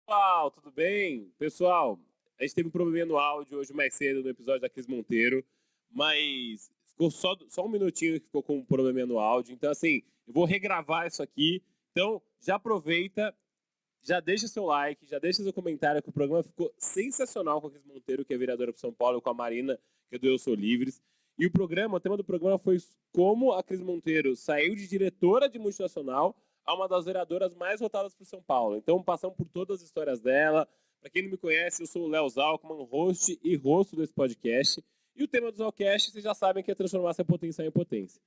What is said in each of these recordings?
Pessoal, tudo bem? Pessoal, a gente teve um probleminha no áudio hoje mais cedo no episódio da Cris Monteiro, mas ficou só um minutinho que ficou com um probleminha no áudio. Então, assim, eu vou regravar isso aqui. Então, já aproveita, já deixa seu like, já deixa seu comentário, que o programa ficou sensacional com a Cris Monteiro, que é vereadora para São Paulo, e com a Marina, que é do Eu Sou Livres. E o tema do programa foi como a Cris Monteiro saiu de diretora de multinacional a uma das vereadoras mais votadas por São Paulo. Então, passamos por todas as histórias dela. Para quem não me conhece, eu sou o Léo Zalkman, host e rosto desse podcast. E o tema do Zalcast, vocês já sabem que é transformar essa potência em potência.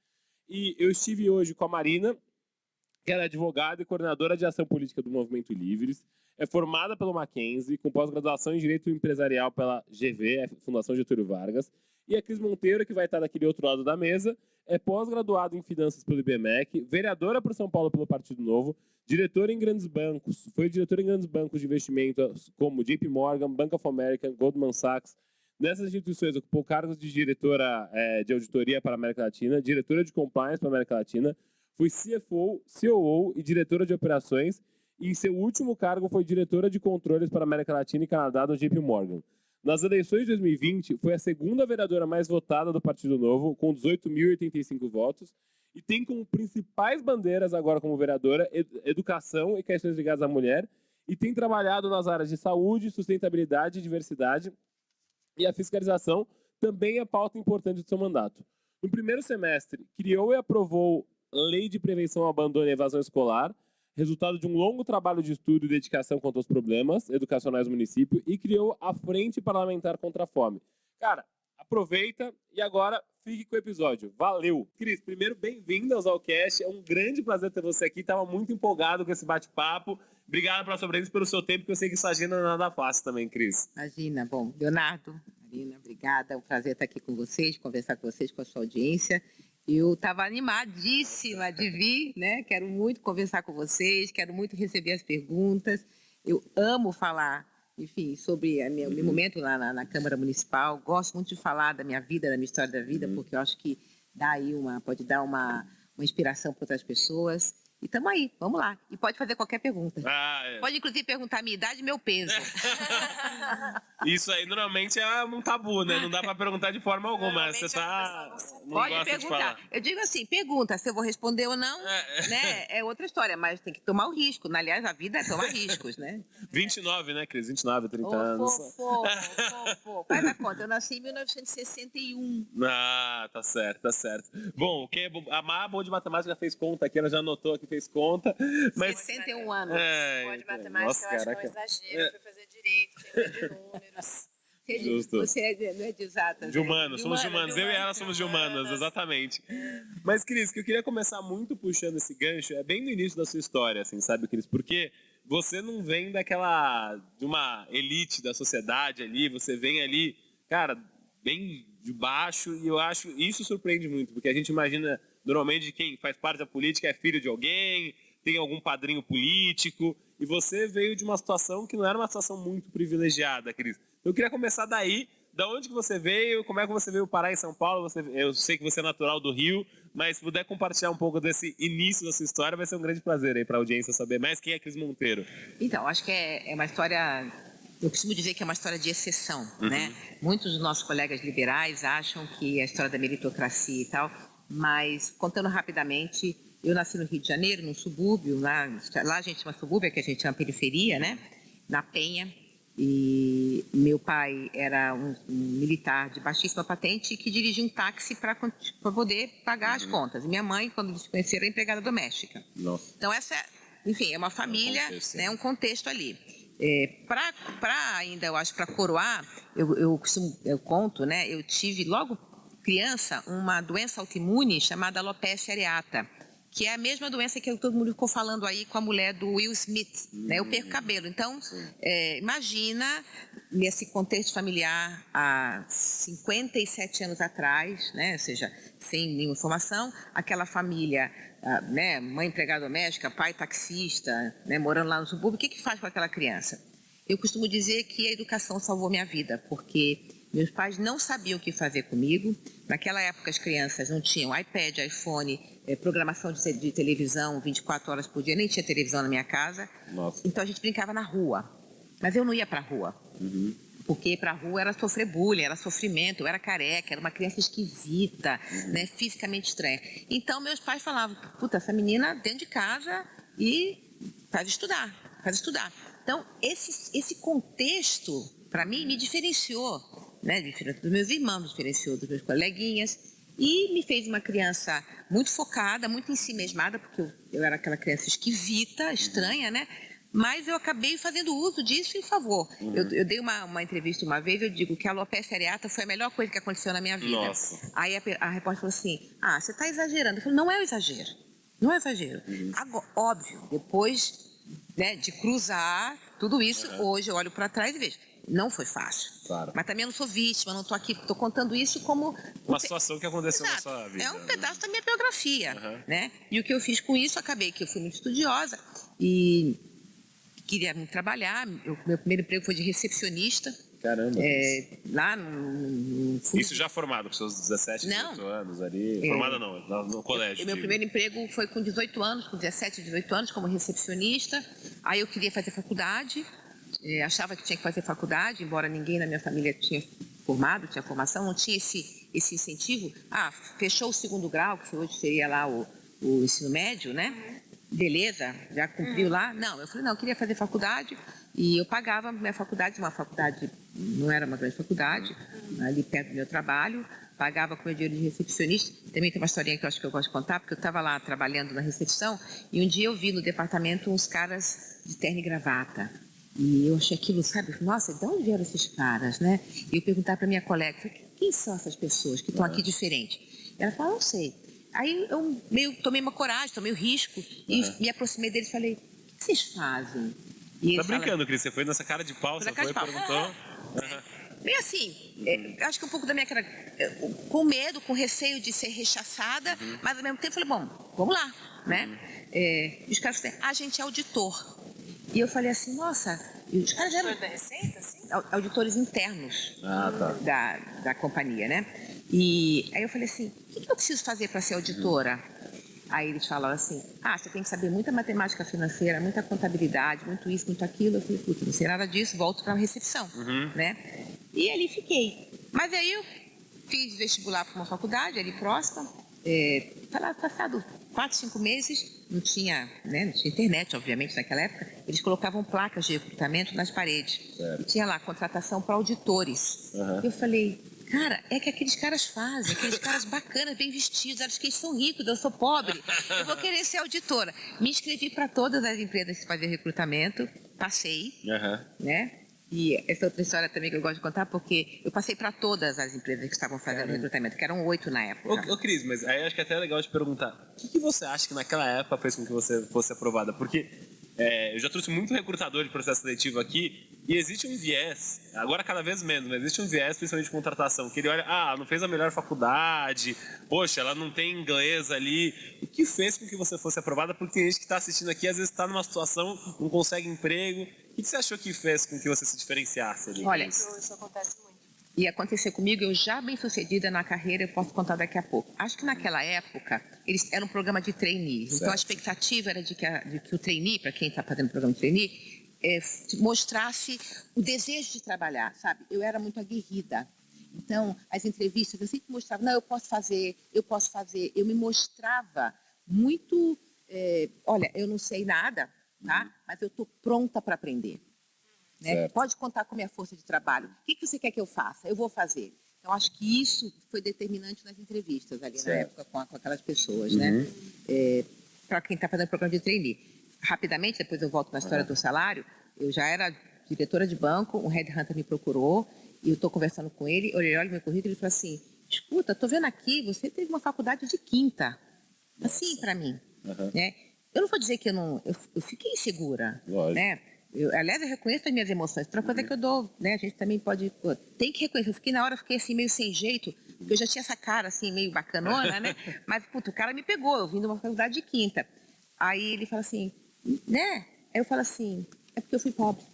E eu estive hoje com a Marina, que ela é advogada e coordenadora de ação política do Movimento Livres, é formada pelo Mackenzie, com pós-graduação em Direito Empresarial pela GV, Fundação Getúlio Vargas, e a Cris Monteiro, que vai estar daquele outro lado da mesa, é pós-graduada em Finanças pelo IBMEC, vereadora por São Paulo pelo Partido Novo, diretora em grandes bancos, foi diretora em grandes bancos de investimento como JP Morgan, Bank of America, Goldman Sachs. Nessas instituições ocupou cargos de diretora de auditoria para a América Latina, diretora de compliance para a América Latina, foi CFO, COO e diretora de operações, e em seu último cargo foi diretora de controles para a América Latina e Canadá do JP Morgan. Nas eleições de 2020, foi a segunda vereadora mais votada do Partido Novo, com 18.085 votos, e tem como principais bandeiras agora como vereadora educação e questões ligadas à mulher, e tem trabalhado nas áreas de saúde, sustentabilidade e diversidade, e a fiscalização também é pauta importante do seu mandato. No primeiro semestre, criou e aprovou Lei de Prevenção ao Abandono e Evasão Escolar, resultado de um longo trabalho de estudo e dedicação quanto aos problemas educacionais do município, e criou a Frente Parlamentar contra a Fome. Cara, aproveita e agora fique com o episódio. Valeu! Cris, primeiro, bem-vinda ao Zalcast. É um grande prazer ter você aqui. Estava muito empolgado com esse bate-papo. Obrigado pela sua presença e pelo seu tempo, que eu sei que sua agenda não é nada fácil também, Cris. Imagina. Bom, Leonardo, Marina, obrigada. É um prazer estar aqui com vocês, conversar com vocês, com a sua audiência. Eu estava animadíssima de vir, né? Quero muito conversar com vocês, quero muito receber as perguntas. Eu amo falar, enfim, sobre o meu momento lá na Câmara Municipal. Gosto muito de falar da minha vida, da minha história da vida, porque eu acho que pode dar uma inspiração para outras pessoas. E estamos aí, vamos lá. E pode fazer qualquer pergunta. Pode, inclusive, perguntar a minha idade e meu peso. Isso aí, normalmente, é um tabu, né? Não dá para perguntar de forma alguma. Você tá... Pode perguntar. Eu digo assim, pergunta. Se eu vou responder ou não, né? É outra história, mas tem que tomar o risco. Aliás, a vida é tomar riscos, né? 29, né, Cris? 29, 30 anos. Fofo. Faz a conta. Eu nasci em 1961. Ah, tá certo. Bom, a Má, bom de matemática, já fez conta aqui, ela já anotou aqui, fez conta. Mas... 61 anos. Pode matemática, nossa, eu acho que é um exagero. Eu fui fazer direito, tem de números. Justo. Você não é de exatas. De humanos, somos de humanos. Eu e ela somos de humanas, exatamente. Mas, Cris, que eu queria começar muito puxando esse gancho, é bem no início da sua história, assim, sabe, Cris? Porque você não vem de uma elite da sociedade ali, você vem ali, cara, bem de baixo, e eu acho, isso surpreende muito, porque a gente imagina, normalmente, quem faz parte da política é filho de alguém, tem algum padrinho político, e você veio de uma situação que não era uma situação muito privilegiada, Cris. Eu queria começar daí, da onde que você veio, como é que você veio parar em São Paulo, eu sei que você é natural do Rio, mas se puder compartilhar um pouco desse início da sua história, vai ser um grande prazer aí para a audiência saber mais quem é Cris Monteiro. Então, acho que é uma história, eu costumo dizer que é uma história de exceção, né? Muitos dos nossos colegas liberais acham que é a história da meritocracia e tal, mas contando rapidamente, eu nasci no Rio de Janeiro, num subúrbio, lá a gente chama subúrbio, que a gente chama periferia, né? Na Penha. E meu pai era um militar de baixíssima patente que dirigia um táxi para poder pagar as contas. E minha mãe, quando eles se conheceram, era empregada doméstica. Nossa. Então essa, enfim, é uma família, né, um contexto ali. Para ainda, eu acho, para coroar, eu conto, né? Eu tive logo criança uma doença autoimune chamada alopecia areata, que é a mesma doença que todo mundo ficou falando aí com a mulher do Will Smith, né? Eu perco cabelo. Então, imagina, nesse contexto familiar, há 57 anos atrás, né? Ou seja, sem nenhuma informação, aquela família, né? Mãe empregada doméstica, pai taxista, né? Morando lá no subúrbio, o que faz com aquela criança? Eu costumo dizer que a educação salvou minha vida, porque meus pais não sabiam o que fazer comigo. Naquela época, as crianças não tinham iPad, iPhone, programação de televisão 24 horas por dia, nem tinha televisão na minha casa. Nossa. Então, a gente brincava na rua. Mas eu não ia para a rua. Porque para a rua era sofrer bullying, era sofrimento, eu era careca, era uma criança esquisita, né, fisicamente estranha. Então, meus pais falavam, puta, essa menina dentro de casa e faz estudar. Então, esse contexto, para mim, me diferenciou, né, diferente dos meus irmãos, me diferenciou dos meus coleguinhas e me fez uma criança muito focada, muito ensimesmada, porque eu era aquela criança esquisita, estranha, né? Mas eu acabei fazendo uso disso em favor. Eu dei uma entrevista uma vez, eu digo que a alopecia areata foi a melhor coisa que aconteceu na minha vida. Nossa. Aí a repórter falou assim, você está exagerando. Eu falei, não é um exagero, não é exagero. Agora, óbvio, depois, né, de cruzar tudo isso, hoje eu olho para trás e vejo, não foi fácil. Claro. Mas também eu não sou vítima, não estou aqui, estou contando isso como... Uma situação que aconteceu na Exato. sua vida. É um pedaço da minha biografia, né? E o que eu fiz com isso, acabei que eu fui muito estudiosa e... queria trabalhar, meu primeiro emprego foi de recepcionista. Caramba. Lá no fundo. Isso já formado, com seus 17, 18 Não. anos ali? Formada não, no colégio. Meu primeiro emprego foi com 18 anos, com 17, 18 anos, como recepcionista. Aí eu queria fazer faculdade, achava que tinha que fazer faculdade, embora ninguém na minha família tinha formado, tinha formação, não tinha esse incentivo. Fechou o segundo grau, que hoje seria lá o ensino médio, né? Beleza, já cumpriu lá? Não, eu falei, não, eu queria fazer faculdade e eu pagava minha faculdade, uma faculdade, não era uma grande faculdade, ali perto do meu trabalho, pagava com meu dinheiro de recepcionista. Também tem uma historinha que eu acho que eu gosto de contar, porque eu estava lá trabalhando na recepção e um dia eu vi no departamento uns caras de terno e gravata. E eu achei aquilo, sabe, nossa, de onde vieram esses caras, né? E eu perguntava para minha colega, quem são essas pessoas que estão aqui diferente? Ela falou, não sei. Aí eu tomei uma coragem, tomei o risco e me aproximei deles e falei, o que vocês fazem? E tá brincando, Cris? Você foi nessa cara de pau, você foi e perguntou? Bem assim, acho que um pouco da minha cara, com medo, com receio de ser rechaçada, mas ao mesmo tempo eu falei, bom, vamos lá, né? E os caras falaram, a gente é auditor. E eu falei assim, nossa, e os caras eram da Receita, assim? auditores internos Tá. da companhia, né? E aí eu falei assim, o que eu preciso fazer para ser auditora? Aí eles falaram assim, você tem que saber muita matemática financeira, muita contabilidade, muito isso, muito aquilo. Eu falei, puta, não sei nada disso, volto para a recepção, né? E ali fiquei. Mas aí eu fiz vestibular para uma faculdade ali próxima, passado 4, 5 meses, não tinha internet, obviamente, naquela época, eles colocavam placas de recrutamento nas paredes. Certo. E tinha lá contratação para auditores. Eu falei, cara, é que aqueles caras fazem, aqueles caras bacanas, bem vestidos, acho que eles são ricos, eu sou pobre, eu vou querer ser auditora. Me inscrevi para todas as empresas que faziam recrutamento, passei, né? E essa outra história também que eu gosto de contar, porque eu passei para todas as empresas que estavam fazendo recrutamento, que eram 8 na época. Ô, Cris, mas aí acho que é até legal te perguntar, o que você acha que naquela época fez com que você fosse aprovada? Porque eu já trouxe muito recrutador de processo seletivo aqui e existe um viés, agora cada vez menos, mas existe um viés, principalmente de contratação, que ele olha, não fez a melhor faculdade, poxa, ela não tem inglês ali. O que fez com que você fosse aprovada? Porque tem gente que está assistindo aqui, às vezes está numa situação, não consegue emprego. O que você achou que fez com que você se diferenciasse ali? Olha, Isso acontece muito. E aconteceu comigo, eu já bem sucedida na carreira, eu posso contar daqui a pouco. Acho que naquela época, era um programa de trainee. Então a expectativa era de que o trainee, para quem está fazendo o programa de trainee, mostrasse o desejo de trabalhar, sabe? Eu era muito aguerrida. Então, as entrevistas, eu sempre mostrava, não, eu posso fazer. Eu me mostrava muito, olha, eu não sei nada, tá? Mas eu estou pronta para aprender. Né? Pode contar com a minha força de trabalho. O que você quer que eu faça? Eu vou fazer. Então, acho que isso foi determinante nas entrevistas ali na época com aquelas pessoas, né? Para quem está fazendo programa de trainee. Rapidamente, depois eu volto na história do salário, eu já era diretora de banco, um headhunter me procurou, e eu estou conversando com ele, ele olha meu currículo e falou assim, escuta, estou vendo aqui, você teve uma faculdade de quinta. Assim, para mim. Né? Eu não vou dizer que eu fiquei insegura, né? Aliás, eu reconheço as minhas emoções. Outra coisa que eu dou, né? A gente também pode... tem que reconhecer. Eu fiquei assim, meio sem jeito, porque eu já tinha essa cara, assim, meio bacanona, né? Mas, o cara me pegou, eu vim de uma faculdade de quinta. Aí ele fala assim, né? Aí eu falo assim, é porque eu fui pobre.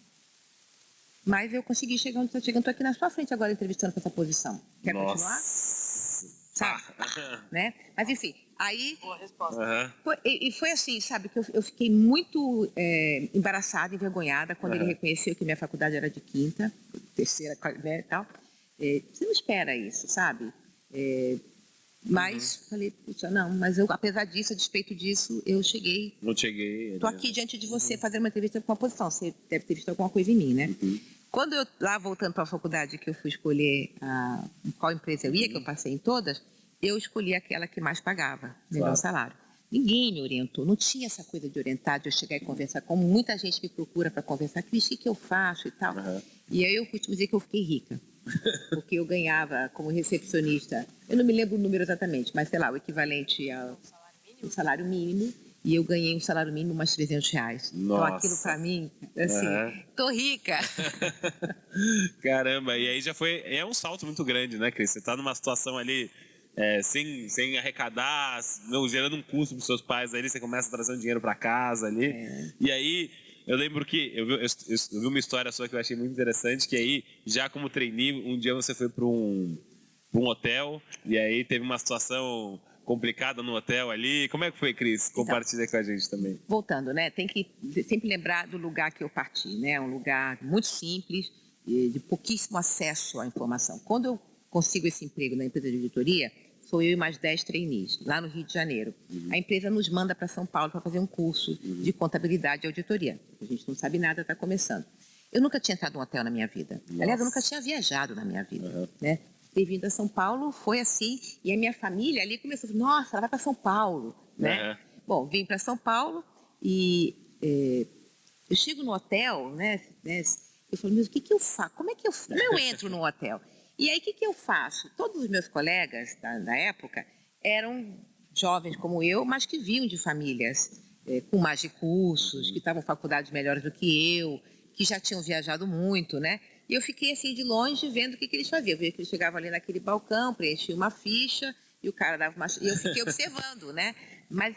Mas eu consegui chegar onde estou chegando, estou aqui na sua frente agora, entrevistando com essa posição. Quer continuar? sabe? Né? Mas enfim, aí... Boa resposta. Foi assim, sabe, que eu fiquei muito embaraçada, envergonhada, quando ele reconheceu que minha faculdade era de quinta, terceira, né, e tal. Você não espera isso, sabe? Mas falei, puxa, não, mas eu, apesar disso, a despeito disso, eu cheguei... Não cheguei. Estou aqui diante de você fazendo uma entrevista com uma posição, você deve ter visto alguma coisa em mim, né? Quando eu, lá voltando para a faculdade, que eu fui escolher qual empresa eu ia, que eu passei em todas, eu escolhi aquela que mais pagava, melhor salário. Ninguém me orientou, não tinha essa coisa de orientar, de eu chegar e conversar, como muita gente me procura para conversar, Cris, o que eu faço e tal. E aí eu costumo dizer que eu fiquei rica, porque eu ganhava como recepcionista, eu não me lembro o número exatamente, mas sei lá, o equivalente ao salário mínimo, e eu ganhei um salário mínimo umas R$300. Nossa. Então aquilo para mim, assim, tô rica. Caramba, e aí já foi, é um salto muito grande, né, Cris? Você tá numa situação ali... sem arrecadar, gerando um custo para os seus pais, aí você começa a trazer um dinheiro para casa ali. E aí, eu lembro que eu vi uma história sua que eu achei muito interessante, que aí, já como trainee, um dia você foi para um hotel, e aí teve uma situação complicada no hotel ali. Como é que foi, Cris? Compartilha com a gente também. Voltando, né? Tem que sempre lembrar do lugar que eu parti, né? Um lugar muito simples, de pouquíssimo acesso à informação. Quando eu consigo esse emprego na empresa de auditoria, sou eu e mais 10 trainees, lá no Rio de Janeiro. A empresa nos manda para São Paulo para fazer um curso de contabilidade e auditoria. A gente não sabe nada, está começando. Eu nunca tinha entrado num hotel na minha vida. Nossa. Aliás, eu nunca tinha viajado na minha vida. Né? Ter vindo a São Paulo foi assim, e a minha família ali começou a falar, nossa, ela vai para São Paulo. Né? Bom, vim para São Paulo e eu chego no hotel, né? Eu falo, mas o que eu faço? Como eu entro num hotel? E aí, o que eu faço? Todos os meus colegas da época eram jovens como eu, mas que vinham de famílias com mais recursos, que estavam em faculdades melhores do que eu, que já tinham viajado muito, né? E eu fiquei assim de longe vendo o que eles faziam. Eu via que eles chegavam ali naquele balcão, preenchiam uma ficha e o cara dava uma... E eu fiquei observando, né? Mas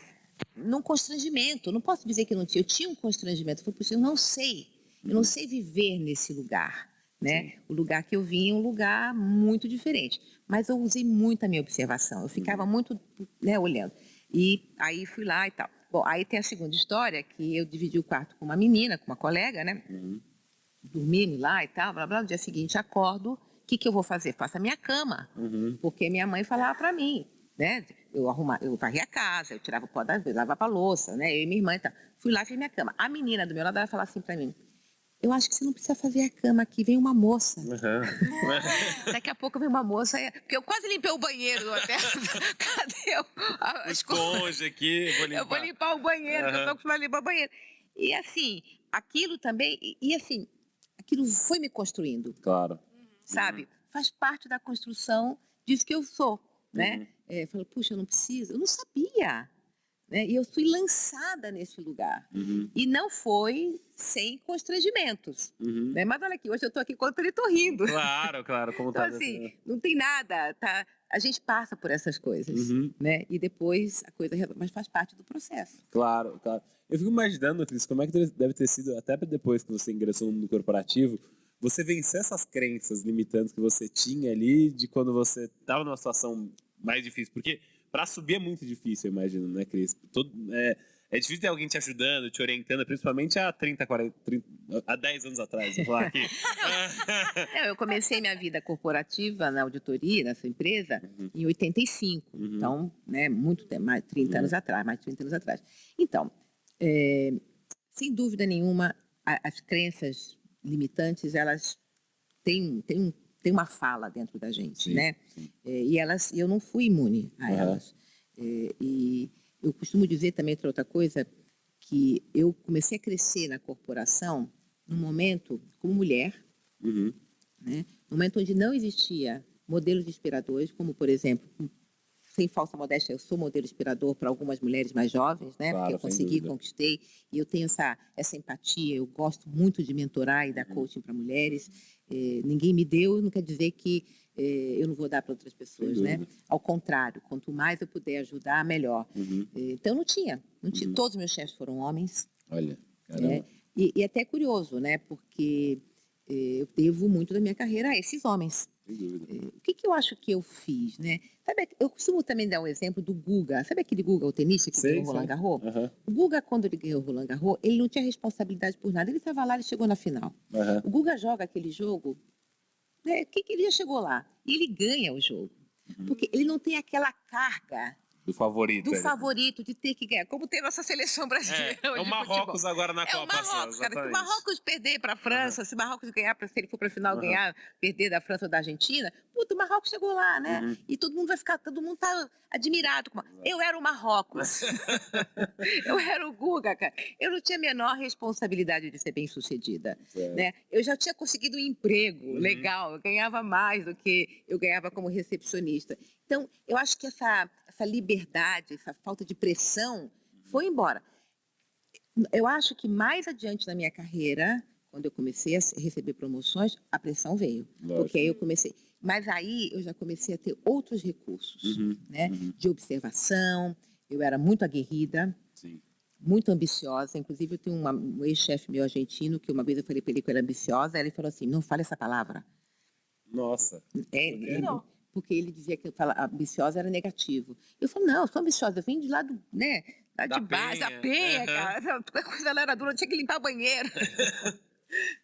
num constrangimento, não posso dizer que não tinha. Eu tinha um constrangimento. Eu falei, puxa, eu não sei viver nesse lugar. Né? O lugar que eu vim é um lugar muito diferente, mas eu usei muito a minha observação, eu ficava muito, né, olhando, e aí fui lá e tal. Bom, aí tem a segunda história, que eu dividi o quarto com uma menina, com uma colega, né, dormimos lá e tal, blá, blá, no dia seguinte acordo, o que eu vou fazer? Faço a minha cama, porque minha mãe falava para mim, né, eu varria a casa, eu tirava o pó da lavava a louça, né, eu e minha irmã e tal, fui lá e fiz minha cama. A menina do meu lado, ela falava assim para mim, eu acho que você não precisa fazer a cama aqui, vem uma moça. Daqui a pouco vem uma moça, porque eu quase limpei o banheiro do hotel. Cadê a esponja aqui? Eu vou limpar o banheiro, eu tô acostumada a limpar o banheiro. E assim, aquilo também, e assim, aquilo foi me construindo. Claro. Sabe? Faz parte da construção disso que eu sou, né? Falo, puxa, eu não preciso, eu não sabia. Né? E eu fui lançada nesse lugar. E não foi sem constrangimentos. Né? Mas olha aqui, hoje eu estou aqui contando e estou rindo. Claro. Como então, assim, não tem nada, tá? A gente passa por essas coisas, né? E depois a coisa... Mas faz parte do processo. Claro. Eu fico imaginando, Cris, como é que deve ter sido, até depois que você ingressou no mundo corporativo, você vencer essas crenças limitantes que você tinha ali de quando você estava numa situação mais difícil. Porque... Para subir é muito difícil, eu imagino, né, Cris? É difícil ter alguém te ajudando, te orientando, principalmente há 10 anos atrás, vou falar aqui. Eu comecei minha vida corporativa na auditoria, nessa empresa, em 85. Então, né, muito tempo, mais de 30 anos atrás, mais de 30 anos atrás. Então, sem dúvida nenhuma, as crenças limitantes, elas têm uma fala dentro da gente, né? E eu não fui imune a elas. E eu costumo dizer também outra coisa, que eu comecei a crescer na corporação num momento como mulher, né? Num momento onde não existia modelos inspiradores, como, por exemplo, sem falsa modéstia, eu sou modelo inspirador para algumas mulheres mais jovens, né? Claro, porque eu consegui, conquistei, e eu tenho essa empatia, eu gosto muito de mentorar e dar coaching para mulheres. Ninguém me deu, não quer dizer que eu não vou dar para outras pessoas, né? Ao contrário, quanto mais eu puder ajudar, melhor. Então, não tinha. Todos os meus chefes foram homens. Olha, caramba. E até curioso, né? Porque Eu devo muito da minha carreira a esses homens. Sem dúvida. O que eu acho que eu fiz, né? Sabe, eu costumo também dar um exemplo do Guga. Sabe aquele Guga, o tenista que ganhou o Roland Garros? O Guga, quando ele ganhou o Roland Garros, ele não tinha responsabilidade por nada. Ele estava lá, ele chegou na final. O Guga joga aquele jogo, né? Que ele já chegou lá. E ele ganha o jogo. Porque ele não tem aquela carga do favorito de ter que ganhar. Como tem nossa seleção brasileira É o Marrocos agora na Copa. É o Marrocos, cara. Se o Marrocos perder para a França, se o Marrocos ganhar, se ele for para a final ganhar, perder da França ou da Argentina, puta, o Marrocos chegou lá, né? E todo mundo tá admirado. Eu era o Marrocos. Eu era o Guga, cara. Eu não tinha a menor responsabilidade de ser bem-sucedida, né? Eu já tinha conseguido um emprego legal, eu ganhava mais do que eu ganhava como recepcionista. Então, eu acho que essa liberdade, essa falta de pressão foi embora. Eu acho que mais adiante na minha carreira, quando eu comecei a receber promoções, a pressão veio. Porque aí eu comecei... Mas aí eu já comecei a ter outros recursos, né? De observação, eu era muito aguerrida, muito ambiciosa. Inclusive, eu tenho um ex-chefe meu argentino, que uma vez eu falei para ele que eu era ambiciosa, ele falou assim, não fale essa palavra. Nossa. Porque ele dizia que ambiciosa era negativo. Eu falei, não, eu sou ambiciosa, eu vim de lá do, né, lá de baixo, da penha, cara. A coisa lá era dura, eu tinha que limpar o banheiro.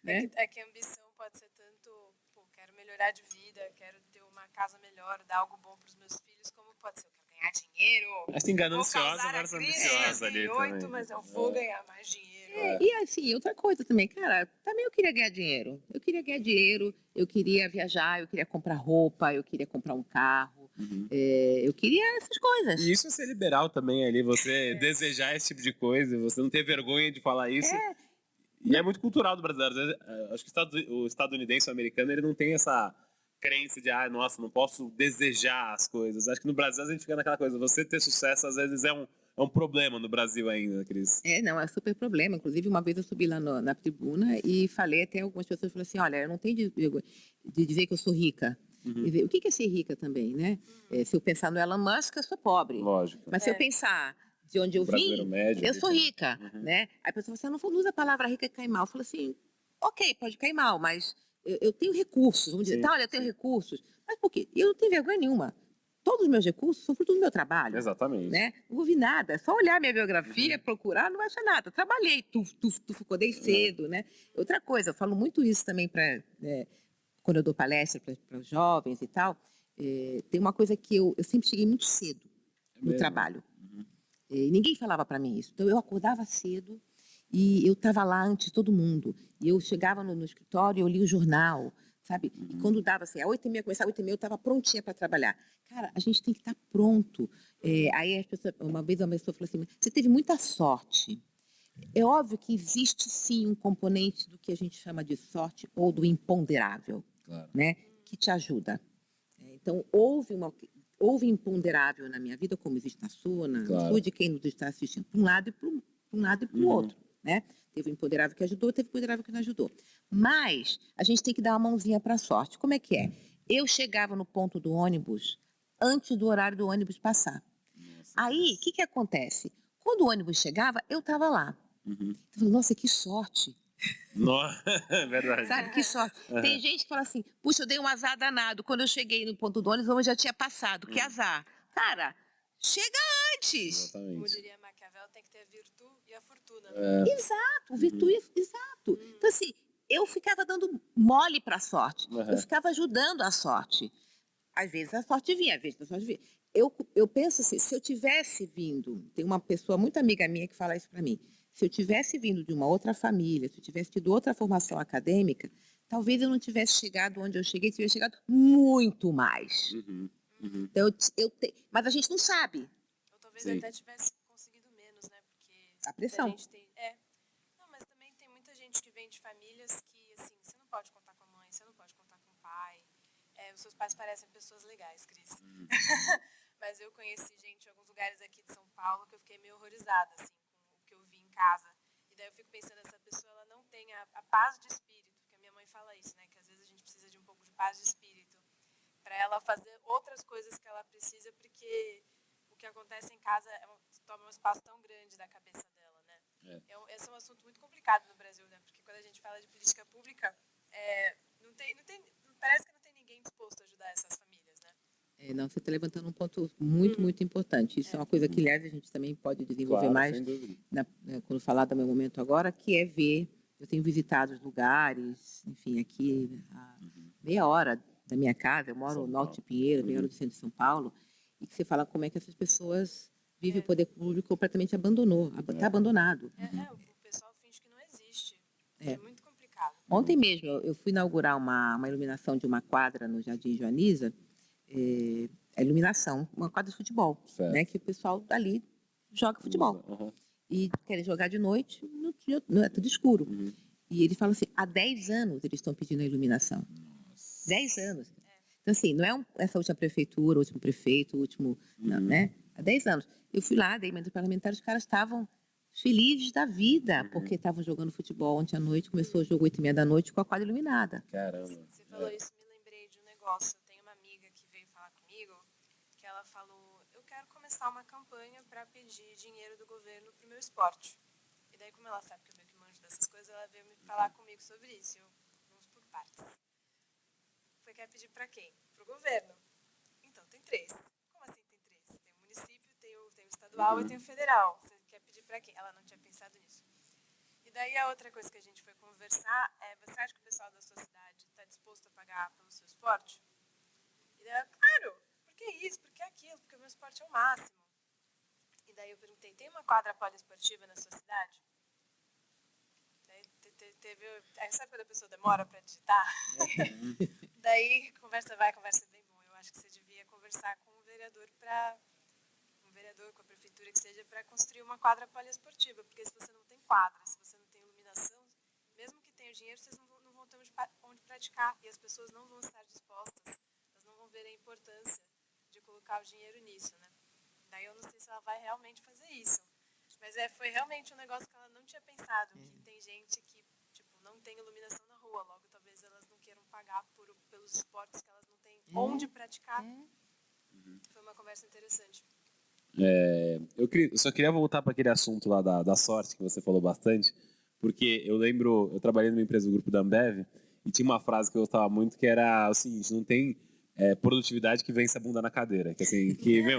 Né? É que a ambição pode ser tanto, pô, quero melhorar de vida, quero ter uma casa melhor, dar algo bom para os meus filhos, como pode ser, eu quero ganhar dinheiro. Assim, gananciosa versus ambiciosa ali também. Mas eu vou ganhar mais dinheiro. E assim, outra coisa também, cara, também eu queria ganhar dinheiro. Eu queria viajar, eu queria comprar roupa, eu queria comprar um carro. Eu queria essas coisas. E isso é ser liberal também ali, você desejar esse tipo de coisa, você não ter vergonha de falar isso. E é muito cultural do brasileiro. Acho que o estadunidense, o americano, ele não tem essa crença de, nossa, não posso desejar as coisas. Acho que no Brasil a gente fica naquela coisa, você ter sucesso às vezes é um problema no Brasil ainda, Cris. Não, é super problema. Inclusive, uma vez eu subi lá na tribuna e falei até algumas pessoas, falei assim, olha, eu não tenho de dizer que eu sou rica. Dizer, o que é ser rica também, né? Se eu pensar no Elon Musk, eu sou pobre. Lógico. Mas se eu pensar de onde eu vim, médio, eu sou rica, né? Aí a pessoa fala assim, não usa a palavra rica que cai mal. Eu falo assim, ok, pode cair mal, mas eu tenho recursos. Vamos dizer, olha, eu tenho recursos. Mas por quê? Eu não tenho vergonha nenhuma. Todos os meus recursos são fruto do meu trabalho. Exatamente. Né? Não ouvi nada. É só olhar minha biografia, procurar, não vai achar nada. Trabalhei, acordei cedo, né? Outra coisa, eu falo muito isso também quando eu dou palestra para os jovens e tal. Tem uma coisa que eu sempre cheguei muito cedo no trabalho. E ninguém falava para mim isso. Então, eu acordava cedo e eu estava lá antes de todo mundo. E eu chegava no escritório e eu lia o jornal, sabe? E quando dava assim, às 8h30, começava às 8h30, eu estava prontinha para trabalhar. Cara, a gente tem que estar pronto. Aí uma vez uma pessoa falou assim, você teve muita sorte. É óbvio que existe sim um componente do que a gente chama de sorte ou do imponderável, né? Que te ajuda. Então, houve imponderável na minha vida, como existe na sua, na sua, de quem nos está assistindo, para um lado e para o outro, né? Teve o imponderável que ajudou, teve o imponderável que não ajudou. Mas a gente tem que dar uma mãozinha para a sorte. Como é que é? Eu chegava no ponto do ônibus antes do horário do ônibus passar. Aí, o que acontece? Quando o ônibus chegava, eu estava lá. Eu falei, nossa, que sorte. É verdade. Sabe, que sorte. Tem gente que fala assim, puxa, eu dei um azar danado. Quando eu cheguei no ponto do ônibus, eu já tinha passado. Que azar. Cara, chega antes. Exatamente. Como diria Maquiavel, tem que ter a virtude e a fortuna. Né? Exato, virtude, exato. Então, assim, eu ficava dando mole para a sorte. Eu ficava ajudando a sorte. Às vezes a sorte vinha, às vezes a sorte vinha. Eu penso assim, se eu tivesse vindo, tem uma pessoa muito amiga minha que fala isso para mim, se eu tivesse vindo de uma outra família, se eu tivesse tido outra formação acadêmica, talvez eu não tivesse chegado onde eu cheguei, tivesse chegado muito mais. Então, mas a gente não sabe. Ou talvez até tivesse conseguido menos, né? Porque a pressão. Não, mas também tem muita gente que vem de famílias que, assim, você não pode contar com a mãe, você não pode contar com o pai. Os seus pais parecem pessoas legais, Cris. Mas eu conheci gente em alguns lugares aqui de São Paulo que eu fiquei meio horrorizada, assim, com o que eu vi em casa. E daí eu fico pensando, essa pessoa, ela não tem a paz de espírito, que a minha mãe fala isso, né? Que às vezes a gente precisa de um pouco de paz de espírito para ela fazer outras coisas que ela precisa, porque o que acontece em casa toma um espaço tão grande da cabeça dela, né? Esse é um assunto muito complicado no Brasil, né? Porque quando a gente fala de política pública, Parece que não tem ninguém disposto a ajudar essas famílias, né? Não, você está levantando um ponto muito, muito importante. Isso é uma coisa que, aliás, a gente também pode desenvolver mais quando falar do meu momento agora, que é ver. Eu tenho visitado os lugares, enfim, aqui a meia hora da minha casa, eu moro no Alto de Pinheiro, meia hora do centro de São Paulo, e que você fala como é que essas pessoas vivem o poder público completamente está abandonado. O pessoal finge que não existe. É muito complicado. Ontem mesmo eu fui inaugurar uma iluminação de uma quadra no Jardim Joaniza, a iluminação, uma quadra de futebol, né, que o pessoal dali joga futebol. E querem jogar de noite, não é tudo escuro. E ele fala assim, há 10 anos eles estão pedindo a iluminação. 10 anos. Então, assim, não é essa última prefeitura, o último prefeito, o último... Não, né? Há 10 anos. Eu fui lá, dei emenda parlamentar, os caras estavam felizes da vida, porque estavam jogando futebol ontem à noite, começou o jogo 8h30 da noite com a quadra iluminada. Caramba. Você falou isso, me lembrei de um negócio. Eu tenho uma amiga que veio falar comigo, que ela falou, eu quero começar uma campanha para pedir dinheiro do governo para o meu esporte. E daí, como ela sabe que eu meio que manjo dessas coisas, ela veio me falar comigo sobre isso. Vamos por partes. Você quer pedir para quem? Para o governo. Então, tem 3. Como assim tem 3? Tem o município, tem o estadual e tem o federal. Você quer pedir para quem? Ela não tinha pensado nisso. E daí, a outra coisa que a gente foi conversar é, você acha que o pessoal da sua cidade está disposto a pagar pelo seu esporte? E daí, claro, por que isso? Por que aquilo? Porque o meu esporte é o máximo. E daí eu perguntei, tem uma quadra poliesportiva na sua cidade? Daí aí sabe quando a pessoa demora para digitar? Daí conversa vai, conversa bem bom. Eu acho que você devia conversar com o vereador com a prefeitura que seja para construir uma quadra poliesportiva, porque se você não tem quadra, se você não tem iluminação, mesmo que tenha dinheiro, vocês não vão ter onde praticar e as pessoas não vão estar dispostas, elas não vão ver a importância de colocar o dinheiro nisso, né? Daí eu não sei se ela vai realmente fazer isso. Mas foi realmente um negócio que ela não tinha pensado, que tem gente que não tem iluminação na rua, logo talvez elas não queiram pagar pelos esportes que elas não têm onde praticar. Foi uma conversa interessante. Eu só queria voltar para aquele assunto lá da sorte, que você falou bastante, porque eu lembro, eu trabalhei numa empresa do grupo da Ambev, e tinha uma frase que eu gostava muito, que era o seguinte, não tem produtividade que vence a bunda na cadeira. Que, assim,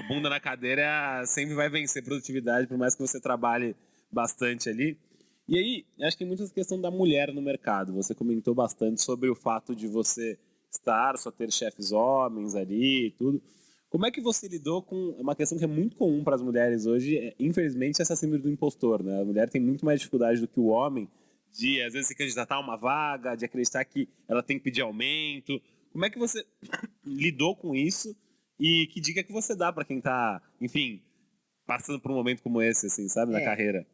bunda na cadeira sempre vai vencer produtividade, por mais que você trabalhe bastante ali. E aí, acho que tem muita questão da mulher no mercado. Você comentou bastante sobre o fato de você só ter chefes homens ali e tudo. Como é que você lidou com uma questão que é muito comum para as mulheres hoje, infelizmente, essa síndrome do impostor, né? A mulher tem muito mais dificuldade do que o homem de, às vezes, se candidatar a uma vaga, de acreditar que ela tem que pedir aumento. Como é que você lidou com isso e que dica que você dá para quem está, enfim, passando por um momento como esse, assim, sabe, na carreira?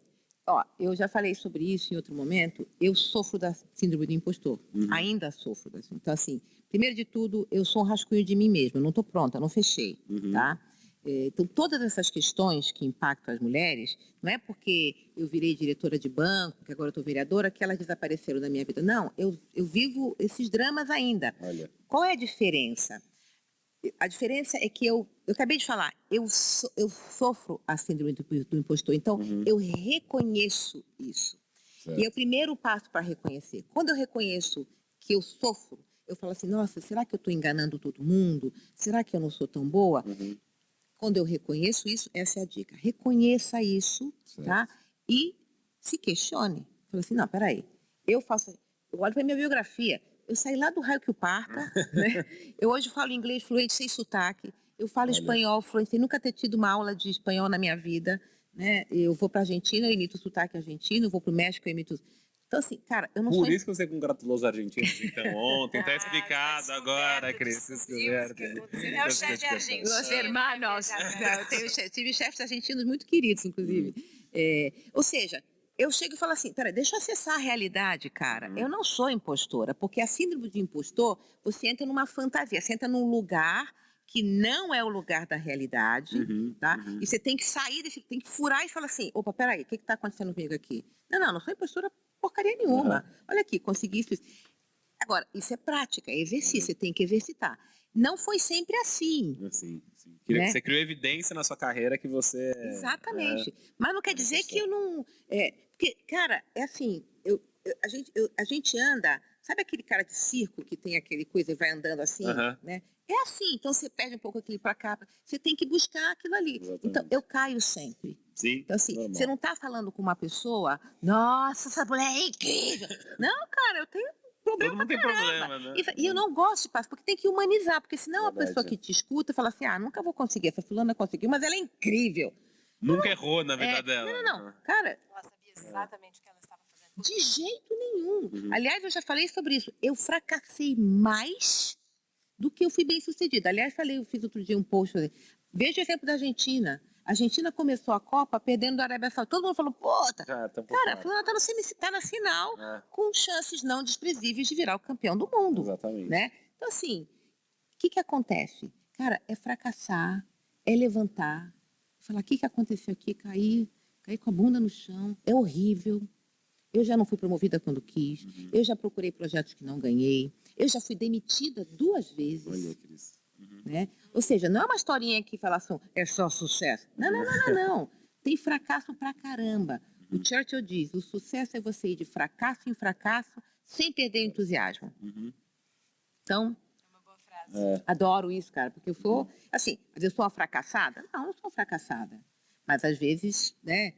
Eu já falei sobre isso em outro momento. Eu sofro da síndrome do impostor. Ainda sofro. Então, assim, primeiro de tudo, eu sou um rascunho de mim mesma. Eu não estou pronta, não fechei, tá? Então, todas essas questões que impactam as mulheres, não é porque eu virei diretora de banco, que agora eu estou vereadora, que elas desapareceram da minha vida. Não, eu vivo esses dramas ainda. Olha. Qual é a diferença? A diferença é que eu acabei de falar, eu sofro a síndrome do impostor, então eu reconheço isso. Certo. E é o primeiro passo para reconhecer. Quando eu reconheço que eu sofro, eu falo assim, nossa, será que eu estou enganando todo mundo? Será que eu não sou tão boa? Quando eu reconheço isso, essa é a dica. Reconheça isso, certo, tá? E se questione. Fala assim, não, peraí, eu olho para minha biografia, eu saí lá do raio que o parta, né? Eu hoje falo inglês fluente, sem sotaque. Eu falo espanhol fluente, sem nunca ter tido uma aula de espanhol na minha vida, né? Eu vou para a Argentina, eu imito o sotaque argentino. Eu vou para o México, eu imito... Então, assim, cara, eu não sou... Por isso que você congratulou os argentinos, então, ontem. Tá explicado agora, Cris. É o chefe de Argentina. Os hermanos. Eu tive chefes argentinos muito queridos, inclusive. Ou seja... Eu chego e falo assim, peraí, deixa eu acessar a realidade, cara. Eu não sou impostora, porque a síndrome de impostor, você entra numa fantasia, você entra num lugar que não é o lugar da realidade, tá? E você tem que sair, tem que furar e falar assim, opa, peraí, o que está acontecendo comigo aqui? Não sou impostora porcaria nenhuma. Olha aqui, consegui isso. Agora, isso é prática, é exercício, você tem que exercitar. Não foi sempre assim. Sim. Né? Você criou evidência na sua carreira que você... Exatamente. Mas não quer dizer que eu não... porque, cara, é assim, a gente anda Sabe aquele cara de circo que tem aquele coisa e vai andando assim, Aham. né? É assim, então você perde um pouco aquele para cá. Você tem que buscar aquilo ali. Exatamente. Então, eu caio sempre. Sim, Então, assim, normal. você não tá falando com uma pessoa, nossa, essa mulher é incrível. Não, cara, eu tenho problema Todo mundo tem problema, né? E eu não gosto de passar, porque tem que humanizar, porque senão a Verdade. pessoa que te escuta fala assim, nunca vou conseguir, essa fulana conseguiu, mas ela é incrível. Nunca errou na vida É, dela. não. Cara, Ela sabia exatamente o que ela estava fazendo. de jeito nenhum. Uhum. Aliás, eu já falei sobre isso. Eu fracassei mais do que eu fui bem sucedida. Aliás, eu fiz outro dia um post. Veja o exemplo da Argentina. A Argentina começou a Copa perdendo da Arábia Saudita. Todo mundo falou, Tá um pouco cara, a claro. fulana tá na final, É. com chances não desprezíveis de virar o campeão do mundo. Exatamente. Né? Então, assim, o que acontece? Cara, é fracassar, é levantar, falar, o que aconteceu aqui? Cair com a bunda no chão, é horrível. Eu já não fui promovida quando quis, eu já procurei projetos que não ganhei, eu já fui demitida 2 vezes. Olha, Cris. Né? Ou seja, não é uma historinha que fala assim, é só sucesso. Não. Tem fracasso pra caramba. O Churchill diz, o sucesso é você ir de fracasso em fracasso sem perder o entusiasmo. Então, É uma boa frase. adoro isso, cara, porque eu sou, assim, às vezes eu sou uma fracassada? Não sou uma fracassada. Mas às vezes, né,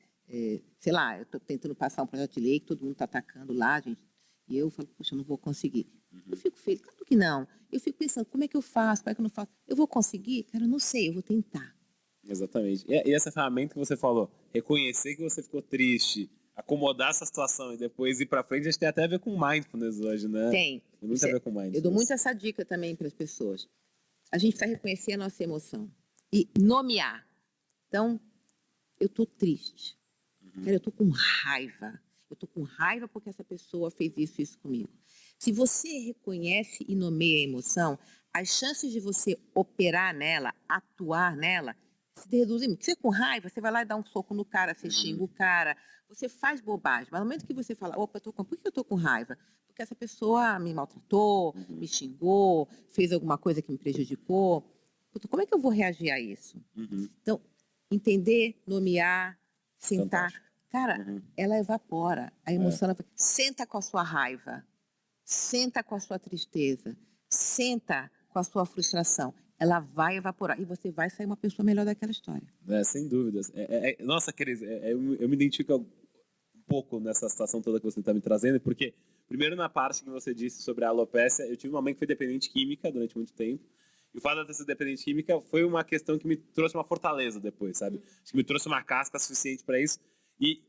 sei lá, eu estou tentando passar um projeto de lei que todo mundo está atacando lá, gente, e eu falo, poxa, eu não vou conseguir. Eu fico feliz, claro que não. Eu fico pensando, como é que eu faço, como é que eu não faço? Eu vou conseguir? Cara, eu não sei, eu vou tentar. Exatamente. E essa ferramenta que você falou, reconhecer que você ficou triste, acomodar essa situação e depois ir pra frente, acho que tem até a ver com mindfulness hoje, né? Tem. Tem muito a ver com mindfulness. Eu dou muito essa dica também para as pessoas. A gente precisa reconhecer a nossa emoção e nomear. Então, eu estou triste. Cara, eu estou com raiva. Eu estou com raiva porque essa pessoa fez isso comigo. Se você reconhece e nomeia a emoção, as chances de você operar nela, atuar nela, se reduzem muito. Você com raiva, você vai lá e dá um soco no cara, você xinga o cara, você faz bobagem. Mas no momento que você fala, opa, por que eu estou com raiva? Porque essa pessoa me maltratou, me xingou, fez alguma coisa que me prejudicou. Puta, como é que eu vou reagir a isso? Então, entender, nomear, sentar. Fantástico. Cara, ela evapora. A emoção, ela... Senta com a sua raiva. Senta com a sua tristeza. Senta com a sua frustração. Ela vai evaporar. E você vai sair uma pessoa melhor daquela história. Sem dúvidas. Nossa, Cris, eu me identifico um pouco nessa situação toda que você está me trazendo, porque, primeiro, na parte que você disse sobre a alopécia, eu tive uma mãe que foi dependente química durante muito tempo. E o fato de ter sido dependente química foi uma questão que me trouxe uma fortaleza depois, sabe? Acho que me trouxe uma casca suficiente para isso. E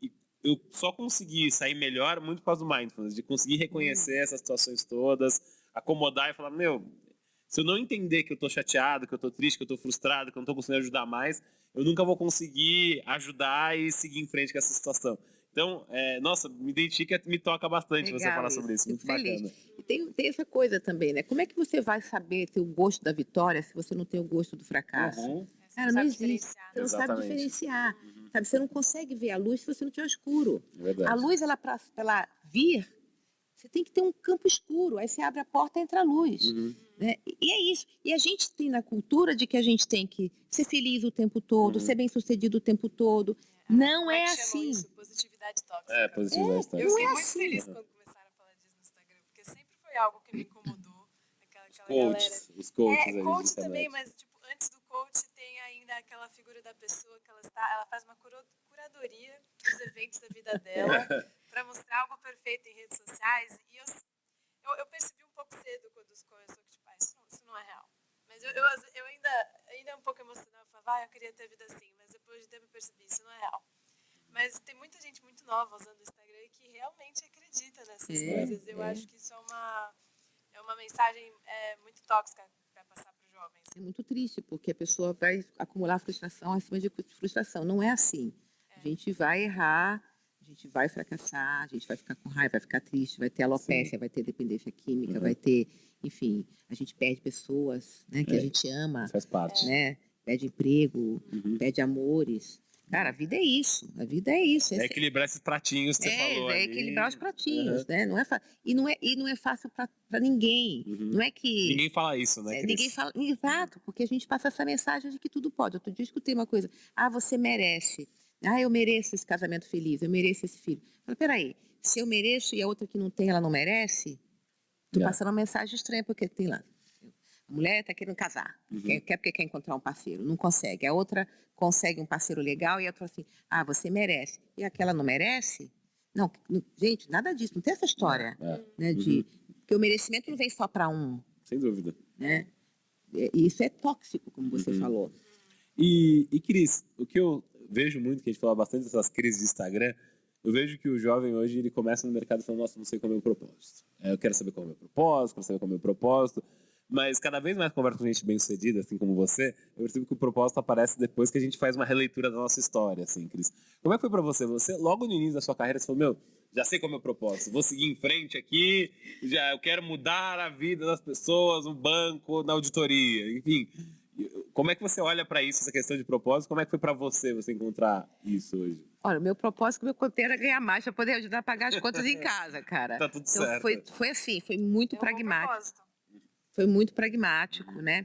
eu só consegui sair melhor muito por causa do mindfulness, de conseguir reconhecer essas situações todas, acomodar e falar, se eu não entender que eu tô chateado, que eu tô triste, que eu tô frustrado, que eu não tô conseguindo ajudar mais, eu nunca vou conseguir ajudar e seguir em frente com essa situação. Então, nossa, me identifica, me toca bastante você falar sobre isso, muito bacana. E tem essa coisa também, né? Como é que você vai saber ter o gosto da vitória se você não tem o gosto do fracasso? Cara, não existe. Você não sabe diferenciar. Sabe? Você não consegue ver a luz se você não tiver escuro. Verdade. A luz, pra ela vir, você tem que ter um campo escuro. Aí você abre a porta e entra a luz. Né? E é isso. E a gente tem na cultura de que a gente tem que ser feliz o tempo todo, ser bem-sucedido o tempo todo. Não é assim. Isso? Positividade tóxica. Positividade tóxica. Eu fiquei muito feliz quando começaram a falar disso no Instagram, porque sempre foi algo que me incomodou. Os coaches aí coach também, mas tipo, antes do coach tem ainda aquela figura da pessoa que ela faz uma curadoria dos eventos da vida dela para mostrar algo perfeito em redes sociais. E eu percebi um pouco cedo quando começou que tipo, isso não é real. Mas eu ainda um pouco emocionada, eu falava, eu queria ter vida assim, mas depois de tempo eu percebi, isso não é real. Mas tem muita gente muito nova usando o Instagram que realmente acredita nessas coisas. Eu acho que isso é uma mensagem muito tóxica para passar para os jovens. É muito triste, porque a pessoa vai acumular frustração acima de frustração. Não é assim. A gente vai errar, a gente vai fracassar, a gente vai ficar com raiva, vai ficar triste, vai ter alopécia, vai ter dependência química, vai ter, enfim, a gente perde pessoas, né, que a gente ama. Faz parte. Né? Perde emprego, perde amores. Cara, a vida é isso. A vida é isso. É equilibrar esses pratinhos que você falou. É equilibrar os pratinhos, né? Não é e não é fácil para ninguém. Não é que ninguém fala isso, né? Ninguém fala, exato, porque a gente passa essa mensagem de que tudo pode. Outro dia eu escutei uma coisa. Você merece. Eu mereço esse casamento feliz. Eu mereço esse filho. Fala, peraí. Se eu mereço e a outra que não tem, ela não merece? Tô passando uma mensagem estranha, porque tem lá. A mulher está querendo casar, quer porque quer encontrar um parceiro, não consegue. A outra consegue um parceiro legal e a outra assim, você merece. E aquela não merece? Não, gente, nada disso, não tem essa história. Né, porque o merecimento não vem só para um. Sem dúvida. Né? E isso é tóxico, como você falou. E, Cris, o que eu vejo muito, que a gente fala bastante dessas crises de Instagram, eu vejo que o jovem hoje, ele começa no mercado falando, nossa, não sei qual é o meu propósito. Eu quero saber qual é o meu propósito, quero saber qual é o meu propósito. Mas cada vez mais converso com gente bem-sucedida, assim como você, eu percebo que o propósito aparece depois que a gente faz uma releitura da nossa história, assim, Cris. Como é que foi pra você? Você, logo no início da sua carreira, você falou, meu, já sei qual é o meu propósito, vou seguir em frente aqui, já eu quero mudar a vida das pessoas, no banco, na auditoria, enfim. Como é que você olha pra isso, essa questão de propósito? Como é que foi pra você encontrar isso hoje? Olha, o meu propósito, meu conteúdo era ganhar mais para poder ajudar a pagar as contas em casa, cara. Tá tudo então, certo. Foi assim, foi muito É um bom pragmático. propósito. Foi muito pragmático, né?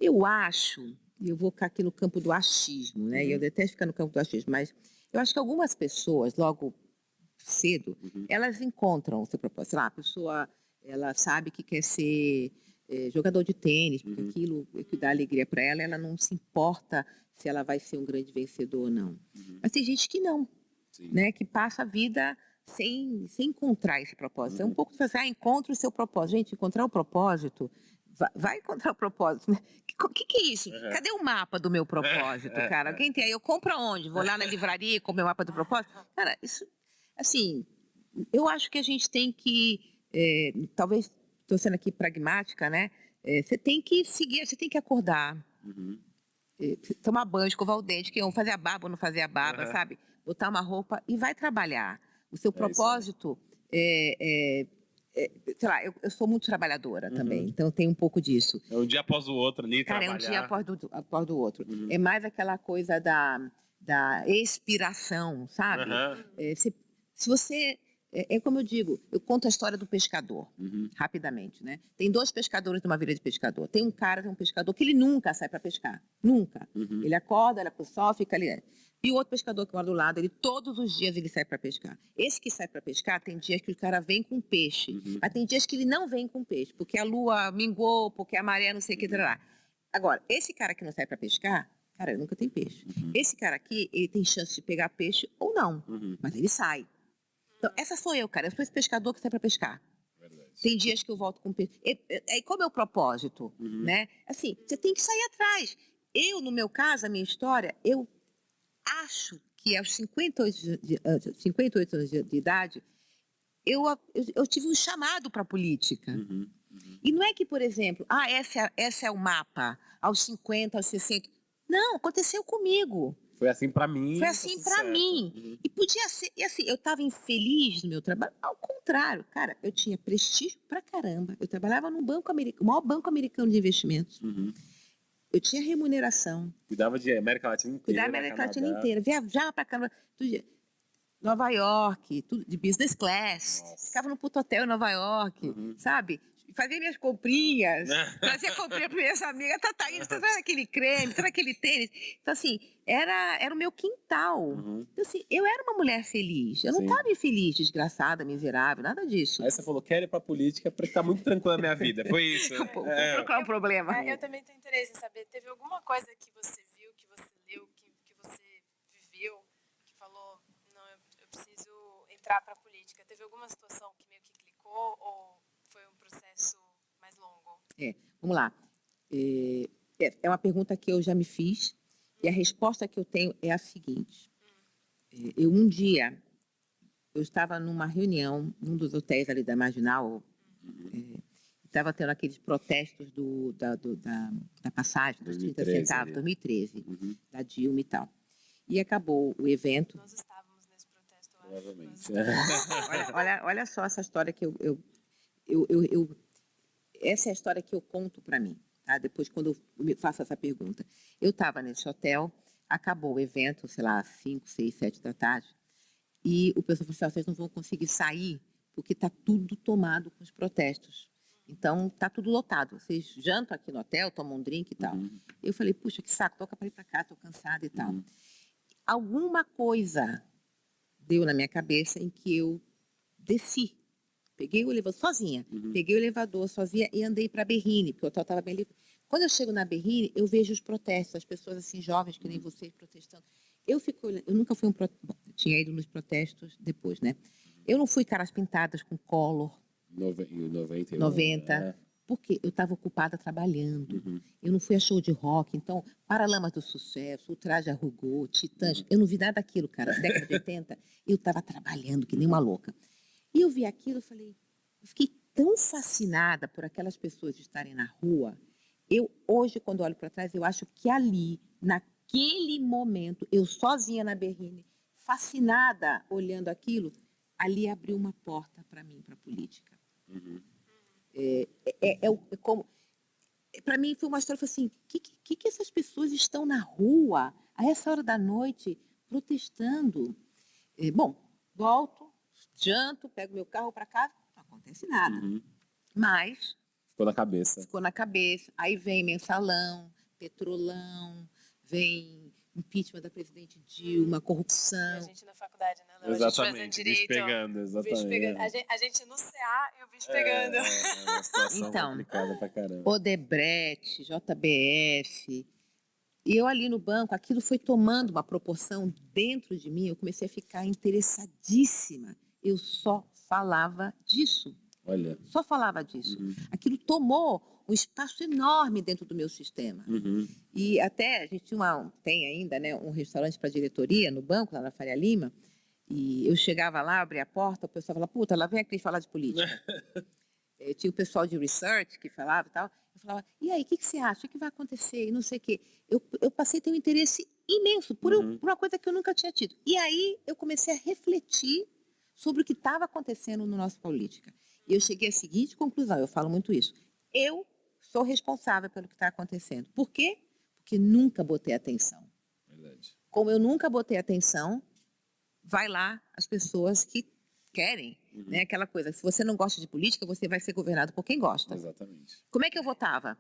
Eu acho, e eu vou ficar aqui no campo do achismo, né? E eu detesto ficar no campo do achismo, mas eu acho que algumas pessoas, logo cedo, elas encontram o seu propósito. Sei lá, a pessoa, ela sabe que quer ser jogador de tênis, porque aquilo é que dá alegria para ela, ela não se importa se ela vai ser um grande vencedor ou não. Mas tem gente que não, né? Que passa a vida sem encontrar esse propósito. É um pouco de fazer, encontre o seu propósito. Gente, encontrar o propósito, vai encontrar o propósito, né? O que é isso? Cadê o mapa do meu propósito, cara? Alguém tem aí? Eu compro aonde? Vou lá na livraria com o meu mapa do propósito? Cara, isso, assim, eu acho que a gente tem que, talvez, estou sendo aqui pragmática, né? Você tem que seguir, você tem que acordar, tomar banho, escovar o dente, que fazer a barba ou não fazer a barba, sabe? Botar uma roupa e vai trabalhar. O seu propósito sei lá, eu sou muito trabalhadora também, então tem um pouco disso. É um dia após o outro ali, Cara, trabalhar. é um dia após o outro. É mais aquela coisa da expiração, sabe? Se você... É como eu digo, eu conto a história do pescador, rapidamente, né? Tem 2 pescadores numa vila de pescador. Tem um pescador que ele nunca sai para pescar. Nunca. Ele acorda, olha pro sol, fica ali. E o outro pescador que mora do lado, ele todos os dias ele sai para pescar. Esse que sai para pescar, tem dias que o cara vem com peixe. Mas tem dias que ele não vem com peixe, porque a lua minguou, porque a maré não sei o que, lá. Agora, esse cara que não sai para pescar, cara, ele nunca tem peixe. Esse cara aqui, ele tem chance de pegar peixe ou não, mas ele sai. Então, essa sou eu, cara. Eu sou esse pescador que sai para pescar. Verdade. Tem dias que eu volto com peixe. Qual é o propósito, né? Assim, você tem que sair atrás. Eu, no meu caso, a minha história, eu acho que aos 58 anos de idade, eu tive um chamado para a política. E não é que, por exemplo, essa é o mapa, aos 50, aos 60. Não, aconteceu comigo. Foi assim pra mim. Foi assim pra mim. E podia ser... E assim, eu tava infeliz no meu trabalho. Ao contrário, cara, eu tinha prestígio pra caramba. Eu trabalhava num banco americano, o maior banco americano de investimentos. Eu tinha remuneração. Cuidava de América Latina inteira. Cuidava da América Latina inteira. Viajava pra caramba. Nova York, tudo de business class. Nossa. Ficava no puto hotel em Nova York, sabe? Fazia minhas comprinhas, fazia comprinha para minhas amigas, Thaís, traz aquele creme, traz aquele tênis. Então, assim, era o meu quintal. Então, assim, eu era uma mulher feliz. Eu não estava infeliz, desgraçada, miserável, nada disso. Aí você falou, quero ir pra política porque tá muito tranquila a minha vida. Foi isso. Vou procurar um problema. Eu também tenho interesse em saber, teve alguma coisa que você viu, que você leu, que você viveu, que falou, não, eu preciso entrar pra política. Teve alguma situação que meio que clicou ou foi um processo mais longo? Vamos lá. É uma pergunta que eu já me fiz e a resposta que eu tenho é a seguinte. Um dia, eu estava numa reunião, num dos hotéis ali da Marginal, estava tendo aqueles protestos da passagem, dos 30 centavos, 2013, da Dilma e tal. E acabou o evento. Nós estávamos nesse protesto, eu acho. Olha só essa história que essa é a história que eu conto para mim, tá? Depois, quando eu me faço essa pergunta. Eu estava nesse hotel, acabou o evento, sei lá, 5, 6, 7 da tarde, e o pessoal falou assim, vocês não vão conseguir sair, porque está tudo tomado com os protestos. Então, está tudo lotado. Vocês jantam aqui no hotel, tomam um drink e tal. Eu falei, puxa, que saco, toca para ir para cá, estou cansada e tal. Alguma coisa deu na minha cabeça em que eu desci Peguei o elevador sozinha. Peguei o elevador sozinha e andei para Berrini, porque o hotel estava bem ali. Quando eu chego na Berrini, eu vejo os protestos, as pessoas assim, jovens, que nem vocês, protestando. Eu fico olhando, eu nunca fui tinha ido nos protestos depois, né? Eu não fui caras pintadas com Collor. 90. Porque eu estava ocupada trabalhando. Eu não fui a show de rock. Então, Paralamas do Sucesso, o Traje a Rigor, Titãs, eu não vi nada daquilo, cara. Década de 80, eu estava trabalhando que nem uma louca. E eu vi aquilo, eu fiquei tão fascinada por aquelas pessoas estarem na rua. Hoje, quando olho para trás, eu acho que ali, naquele momento, eu sozinha na Berrini, fascinada olhando aquilo, ali abriu uma porta para mim, para a política. Para mim foi uma história, foi assim, que essas pessoas estão na rua, a essa hora da noite, protestando? Bom, volto, janto, pego meu carro para casa, não acontece nada. Mas... Ficou na cabeça. Aí vem mensalão, petrolão, vem impeachment da presidente Dilma, corrupção. A gente na faculdade, né, Léo? Exatamente, bicho pegando, exatamente. A gente no CA e o bicho pegando. É uma situação complicada pra caramba. Odebrecht, JBS. E eu ali no banco, aquilo foi tomando uma proporção dentro de mim, eu comecei a ficar interessadíssima. Eu só falava disso. Olha. Só falava disso. Aquilo tomou um espaço enorme dentro do meu sistema. E até a gente tem ainda, né, um restaurante para diretoria no banco, lá na Faria Lima, e eu chegava lá, abria a porta, o pessoal falava, puta, lá vem aqui falar de política. Tinha o pessoal de research que falava e tal. Eu falava, e aí, o que você acha? O que vai acontecer? E não sei o quê. Eu passei a ter um interesse imenso por uma coisa que eu nunca tinha tido. E aí eu comecei a refletir sobre o que estava acontecendo no nosso política. E eu cheguei à seguinte conclusão, eu falo muito isso. Eu sou responsável pelo que está acontecendo. Por quê? Porque nunca botei atenção. Verdade. Como eu nunca botei atenção, vai lá as pessoas que querem. Né? Aquela coisa, se você não gosta de política, você vai ser governado por quem gosta. Exatamente. Como é que eu votava?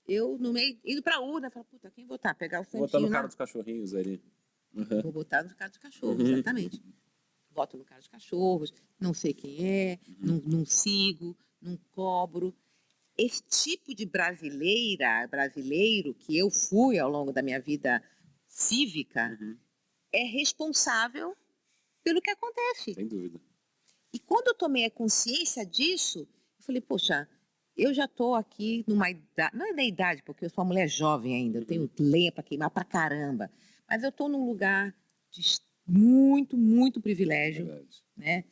Eu, no meio, indo para a urna, falava, puta, quem votar? Pegar o santinho... Botar no cara dos cachorrinhos ali. Vou botar no cara dos cachorros, exatamente. Voto no cara dos cachorros, não sei quem é, não sigo, não cobro. Esse tipo de brasileiro que eu fui ao longo da minha vida cívica é responsável pelo que acontece. Sem dúvida. E quando eu tomei a consciência disso, eu falei, poxa, eu já estou aqui numa idade, não é da idade, porque eu sou uma mulher jovem ainda, eu tenho lenha para queimar pra caramba, mas eu estou num lugar de muito, muito privilégio, né?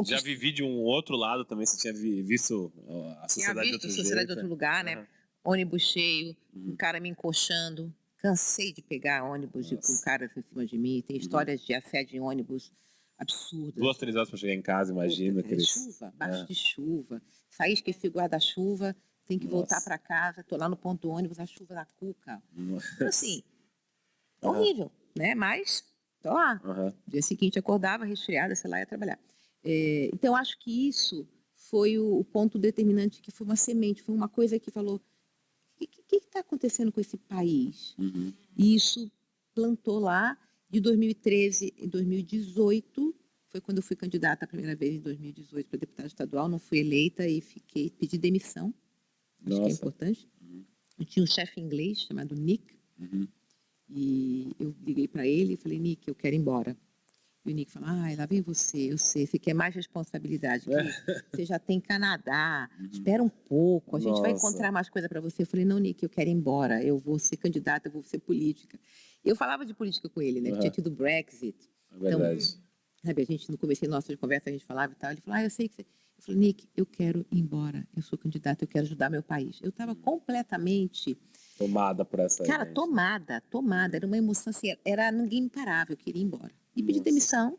Já vivi de um outro lado também, você tinha visto a sociedade de outro jeito. Sociedade de outro lugar, né? Ônibus cheio, um cara me encoxando, cansei de pegar ônibus com caras em cima de mim, tem histórias de assédio em ônibus absurdas. 2, 3 horas para chegar em casa, imagina. Chuva, baixo de chuva, saí, esqueci o guarda-chuva, tem que voltar para casa, tô lá no ponto do ônibus, a chuva da cuca. Então, assim, horrível, né? Mas tô lá. Dia seguinte acordava, resfriada, sei lá, ia trabalhar. Então, acho que isso foi o ponto determinante, que foi uma semente, foi uma coisa que falou, o que está acontecendo com esse país? E isso plantou lá, de 2013 e 2018, foi quando eu fui candidata a primeira vez, em 2018, para deputada estadual, não fui eleita e pedi demissão, acho que é importante. Eu tinha um chefe inglês chamado Nick, e eu liguei para ele e falei, Nick, eu quero ir embora. E o Nick falou, lá vem você, eu sei, você quer mais responsabilidade, você já tem Canadá, espera um pouco, a gente vai encontrar mais coisa para você. Eu falei, não, Nick, eu quero ir embora, eu vou ser candidata, eu vou ser política. Eu falava de política com ele, né, que tinha tido Brexit. Então, sabe, a gente, no começo da nossa conversa, a gente falava e tal, ele falou, eu sei que você... Eu falei, Nick, eu quero ir embora, eu sou candidata, eu quero ajudar meu país. Eu estava completamente... Tomada por essa... Cara, tomada, era uma emoção assim, ninguém me parava, eu queria ir embora. E pedi demissão.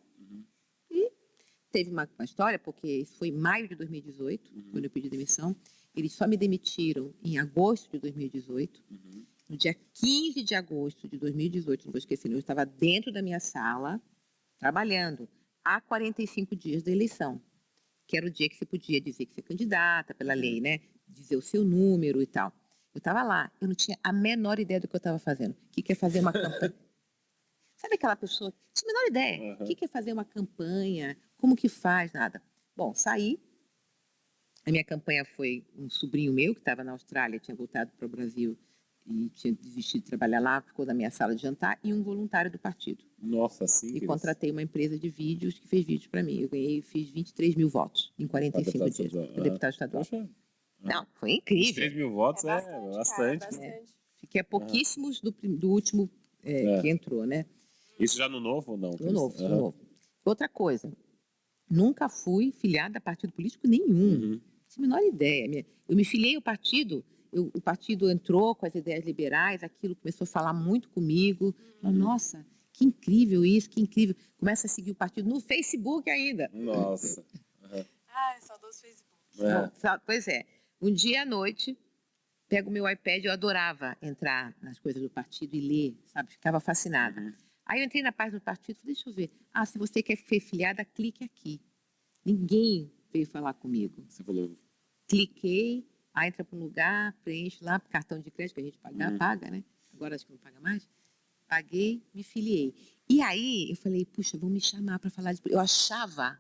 E teve uma história, porque isso foi em maio de 2018, quando eu pedi demissão. Eles só me demitiram em agosto de 2018. No dia 15 de agosto de 2018, não vou esquecer, eu estava dentro da minha sala, trabalhando, há 45 dias da eleição, que era o dia que você podia dizer que você é candidata, pela lei, né? Dizer o seu número e tal. Eu estava lá, eu não tinha a menor ideia do que eu estava fazendo. O que é fazer uma campanha? Sabe aquela pessoa? Não tinha a menor ideia. O que é fazer uma campanha? Como que faz? Nada. Bom, saí, A minha campanha foi um sobrinho meu, que estava na Austrália, tinha voltado para o Brasil e tinha desistido de trabalhar lá, ficou na minha sala de jantar, e um voluntário do partido. Nossa, sim. E contratei uma empresa de vídeos que fez vídeos para mim. Eu fiz 23 mil votos em 45 dias. Para deputado estadual. Poxa, Não, foi incrível. 3 mil votos é Cara, bastante. bastante. Fiquei a pouquíssimos do último que entrou, né? Isso já no novo ou não? No novo, no novo. Outra coisa, nunca fui filiada a partido político nenhum. Não tinha a menor ideia. Eu me filiei ao partido, o partido entrou com as ideias liberais, aquilo começou a falar muito comigo. Nossa, que incrível isso, que incrível. Começa a seguir o partido no Facebook ainda. Nossa. Ai, saudoso Facebook. Pois é. Um dia à noite, pego o meu iPad, eu adorava entrar nas coisas do partido e ler, sabe? Ficava fascinada. Aí eu entrei na página do partido e falei, deixa eu ver. Se você quer ser filiada, clique aqui. Ninguém veio falar comigo. Você falou. Cliquei, entra para um lugar, preenche lá, cartão de crédito que a gente paga, né? Agora acho que não paga mais. Paguei, me filiei. E aí eu falei, puxa, vão me chamar para falar de política. Eu achava,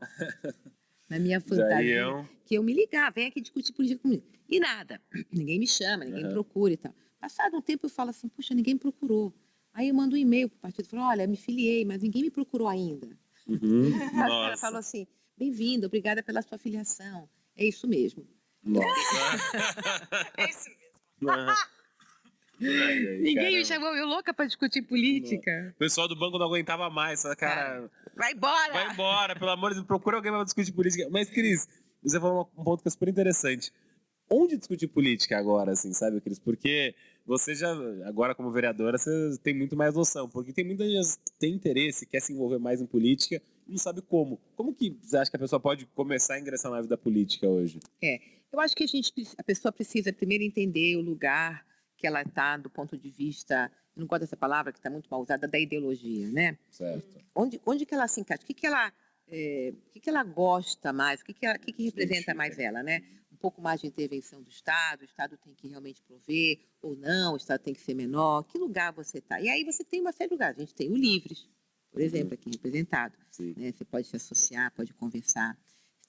na minha fantasia, que eu me ligava, vem aqui discutir política comigo. E nada, ninguém me chama, ninguém me procura e tal. Passado um tempo eu falo assim, puxa, ninguém me procurou. Aí eu mando um e-mail para o partido, falo, olha, me filiei, mas ninguém me procurou ainda. Mas o cara falou assim, bem-vindo, obrigada pela sua filiação. É isso mesmo. Nossa. É isso mesmo. Ninguém me chamou, eu louca para discutir política. O pessoal do banco não aguentava mais, cara. Vai embora! Vai embora, pelo amor de Deus, procura alguém para discutir política. Mas, Cris, você falou um ponto que é super interessante. Onde discutir política agora, assim, sabe, Cris? Porque você já, agora como vereadora, você tem muito mais noção. Porque tem muita gente que tem interesse, quer se envolver mais em política e não sabe como. Como que você acha que a pessoa pode começar a ingressar na vida política hoje? Eu acho que a pessoa precisa primeiro entender o lugar que ela está do ponto de vista, eu não gosto dessa palavra que está muito mal usada, da ideologia, né? Certo. Onde que ela se encaixa? O que que ela gosta mais? O que representa mais ela, né? Um pouco mais de intervenção do Estado, o Estado tem que realmente prover ou não, o Estado tem que ser menor. Que lugar você está? E aí você tem uma série de lugares. A gente tem o Livres, por exemplo, aqui representado. Né? Você pode se associar, pode conversar.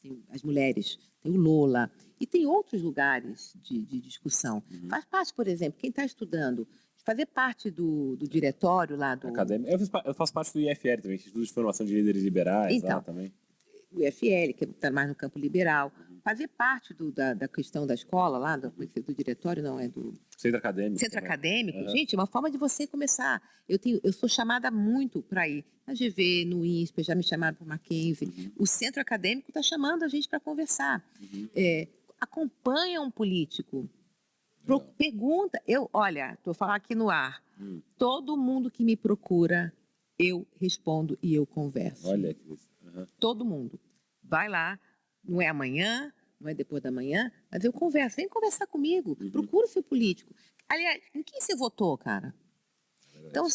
Tem as mulheres, tem o Lola, e tem outros lugares de discussão. Faz parte, por exemplo, quem está estudando, fazer parte do diretório lá do... Acadêmico. Eu faço parte do IFL também, Instituto de Formação de Líderes Liberais, então, lá também. O IFL, que está mais no campo liberal. Fazer parte da questão da escola lá, do diretório, não, é do... Centro Acadêmico. Centro Acadêmico. Gente, é uma forma de você começar. Eu sou chamada muito para ir na GV, no INSPE, já me chamaram para o Mackenzie. O Centro Acadêmico está chamando a gente para conversar. Acompanha um político. Pergunta. Olha, estou falando aqui no ar. Todo mundo que me procura, eu respondo e eu converso. Olha que isso. Todo mundo. Vai lá, não é amanhã, não é depois da manhã, mas eu converso. Vem conversar comigo. Procura o seu político. Aliás, em quem você votou, cara? Então,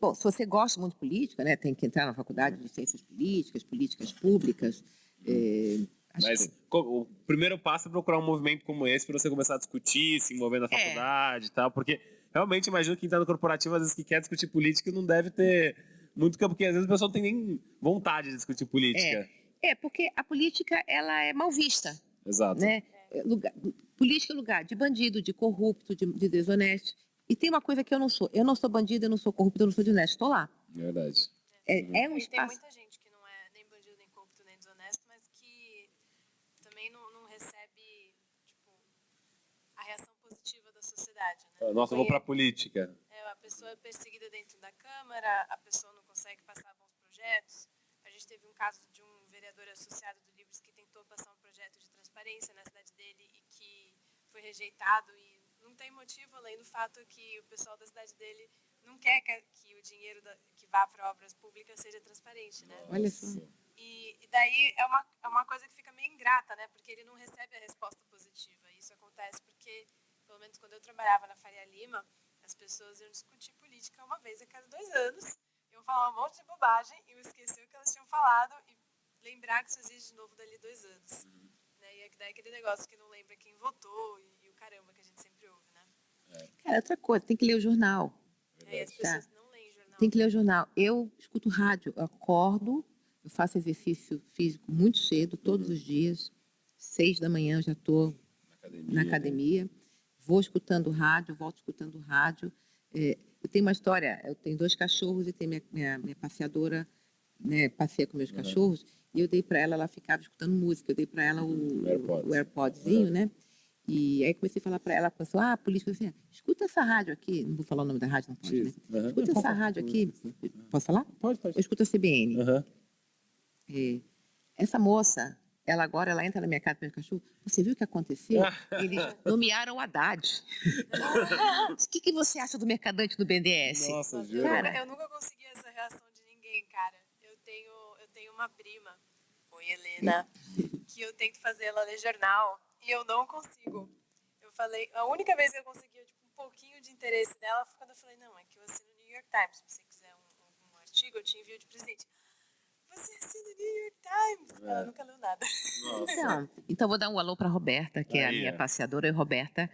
bom, se você gosta muito de política, né, tem que entrar na faculdade de ciências políticas, políticas públicas. Mas o primeiro passo é procurar um movimento como esse para você começar a discutir, se envolver na faculdade e tal, porque realmente imagino que quem está no corporativo, às vezes, que quer discutir política, não deve ter muito campo, porque às vezes o pessoal não tem nem vontade de discutir política. Porque a política, ela é mal vista. Exato. Né? Política é lugar de bandido, de corrupto, de desonesto. E tem uma coisa que eu não sou. Eu não sou bandido, eu não sou corrupto, eu não sou desonesto. Estou lá. Verdade. É um espaço... Tem muita gente que não é nem bandido, nem corrupto, nem desonesto, mas que também não recebe, tipo, a reação positiva da sociedade, né? Nossa, eu vou para a política. A pessoa é perseguida dentro da Câmara, a pessoa não consegue passar bons projetos. A gente teve um caso de um vereador associado do Livres que tentou passar um projeto de transparência na cidade dele e que foi rejeitado, e não tem motivo além do fato que o pessoal da cidade dele não quer que o dinheiro que vá para obras públicas seja transparente, né? Olha só. E daí é uma coisa que fica meio ingrata, né? Porque ele não recebe a resposta positiva. E isso acontece porque, pelo menos quando eu trabalhava na Faria Lima, as pessoas iam discutir política uma vez a cada 2 anos, iam falar um monte de bobagem e esquecer o que elas tinham falado e lembrar que isso existe de novo dali 2 anos. Né? E daí aquele negócio que não lembra quem votou e o caramba que a gente sempre ouve, né? Cara, outra coisa, tem que ler o jornal. E as pessoas não leem jornal. Tem que ler o jornal. Eu escuto rádio, eu acordo, eu faço exercício físico muito cedo, todos os dias, 6 da manhã eu já estou na academia. Vou escutando rádio, volto escutando rádio. Eu tenho uma história, eu tenho 2 cachorros e tenho minha passeadora, né, passeia com meus cachorros, e eu dei para ela, ela ficava escutando música, eu dei para ela o AirPodzinho, né? E aí comecei a falar para ela, pensou, política, assim, escuta essa rádio aqui, não vou falar o nome da rádio, não pode, né? Escuta essa rádio aqui, posso falar? Pode. Eu escuto a CBN. Essa moça, ela entra na minha casa com meu cachorro, você viu o que aconteceu? Eles nomearam o Haddad. O que você acha do mercadante do BNDES? Nossa, juro. Cara, eu nunca consegui essa reação de ninguém, cara. Eu tenho uma prima, oi Helena, que eu tento fazer ela ler jornal e eu não consigo. Eu falei, a única vez que eu consegui um pouquinho de interesse dela foi quando eu falei, não, é que eu assino o New York Times, se você quiser um artigo, eu te envio de presente. Você assina o New York Times? Ela nunca leu nada. Então vou dar um alô para Roberta, que é a minha passeadora. E Roberta,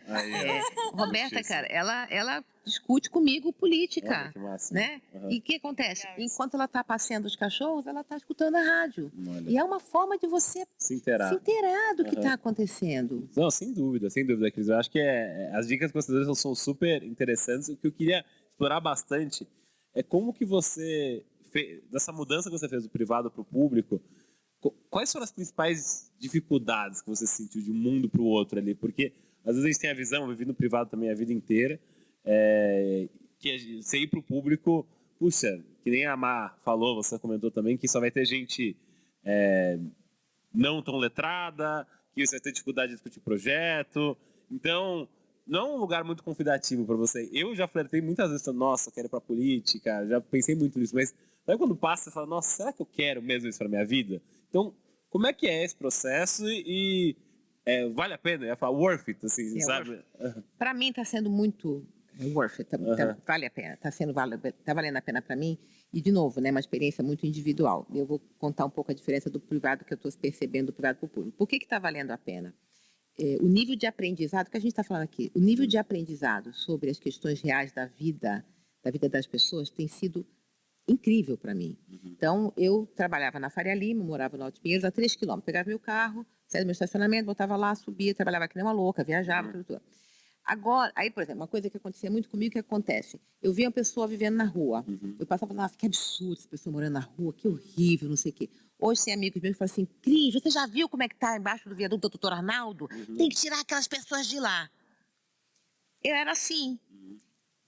Roberta, cara, ela discute comigo política. Olha, que massa. Né? E o que acontece? Enquanto ela está passeando os cachorros, ela está escutando a rádio. Olha. E é uma forma de você se inteirar do que está acontecendo. Não, sem dúvida, Cris. Eu acho que as dicas que você deu são super interessantes. O que eu queria explorar bastante é como que você dessa mudança que você fez do privado para o público, quais foram as principais dificuldades que você sentiu de um mundo para o outro ali? Porque às vezes a gente tem a visão, eu vivi no privado também a vida inteira, que você ir para o público, puxa, que nem a Mar falou, você comentou também, que só vai ter gente não tão letrada, que você vai ter dificuldade de discutir projeto. Então, não é um lugar muito convidativo para você. Eu já flertei muitas vezes, nossa, quero ir para política, já pensei muito nisso, mas sabe quando passa, você fala, nossa, será que eu quero mesmo isso para minha vida? Então, como é que é esse processo e vale a pena? Eu ia falar worth it, assim, sabe? Para mim está sendo muito worth it, vale a pena, tá valendo a pena para mim. E, de novo, né, uma experiência muito individual. Eu vou contar um pouco a diferença do privado que eu estou percebendo do privado para o público. Por que está valendo a pena? O nível de aprendizado, que a gente está falando aqui, o nível de aprendizado sobre as questões reais da vida das pessoas tem sido incrível para mim. Então, eu trabalhava na Faria Lima, morava no Alto Pinheiros, a 3 quilômetros. Pegava meu carro, saía do meu estacionamento, botava lá, subia, trabalhava que nem uma louca, viajava, tudo. Agora, aí, por exemplo, uma coisa que acontecia muito comigo, que acontece? Eu via uma pessoa vivendo na rua. Eu passava, nossa, que absurdo essa pessoa morando na rua, que horrível, não sei o quê. Hoje tem amigos meus que falam assim, Cris, você já viu como é que está embaixo do viaduto do Doutor Arnaldo? Tem que tirar aquelas pessoas de lá. Eu era assim.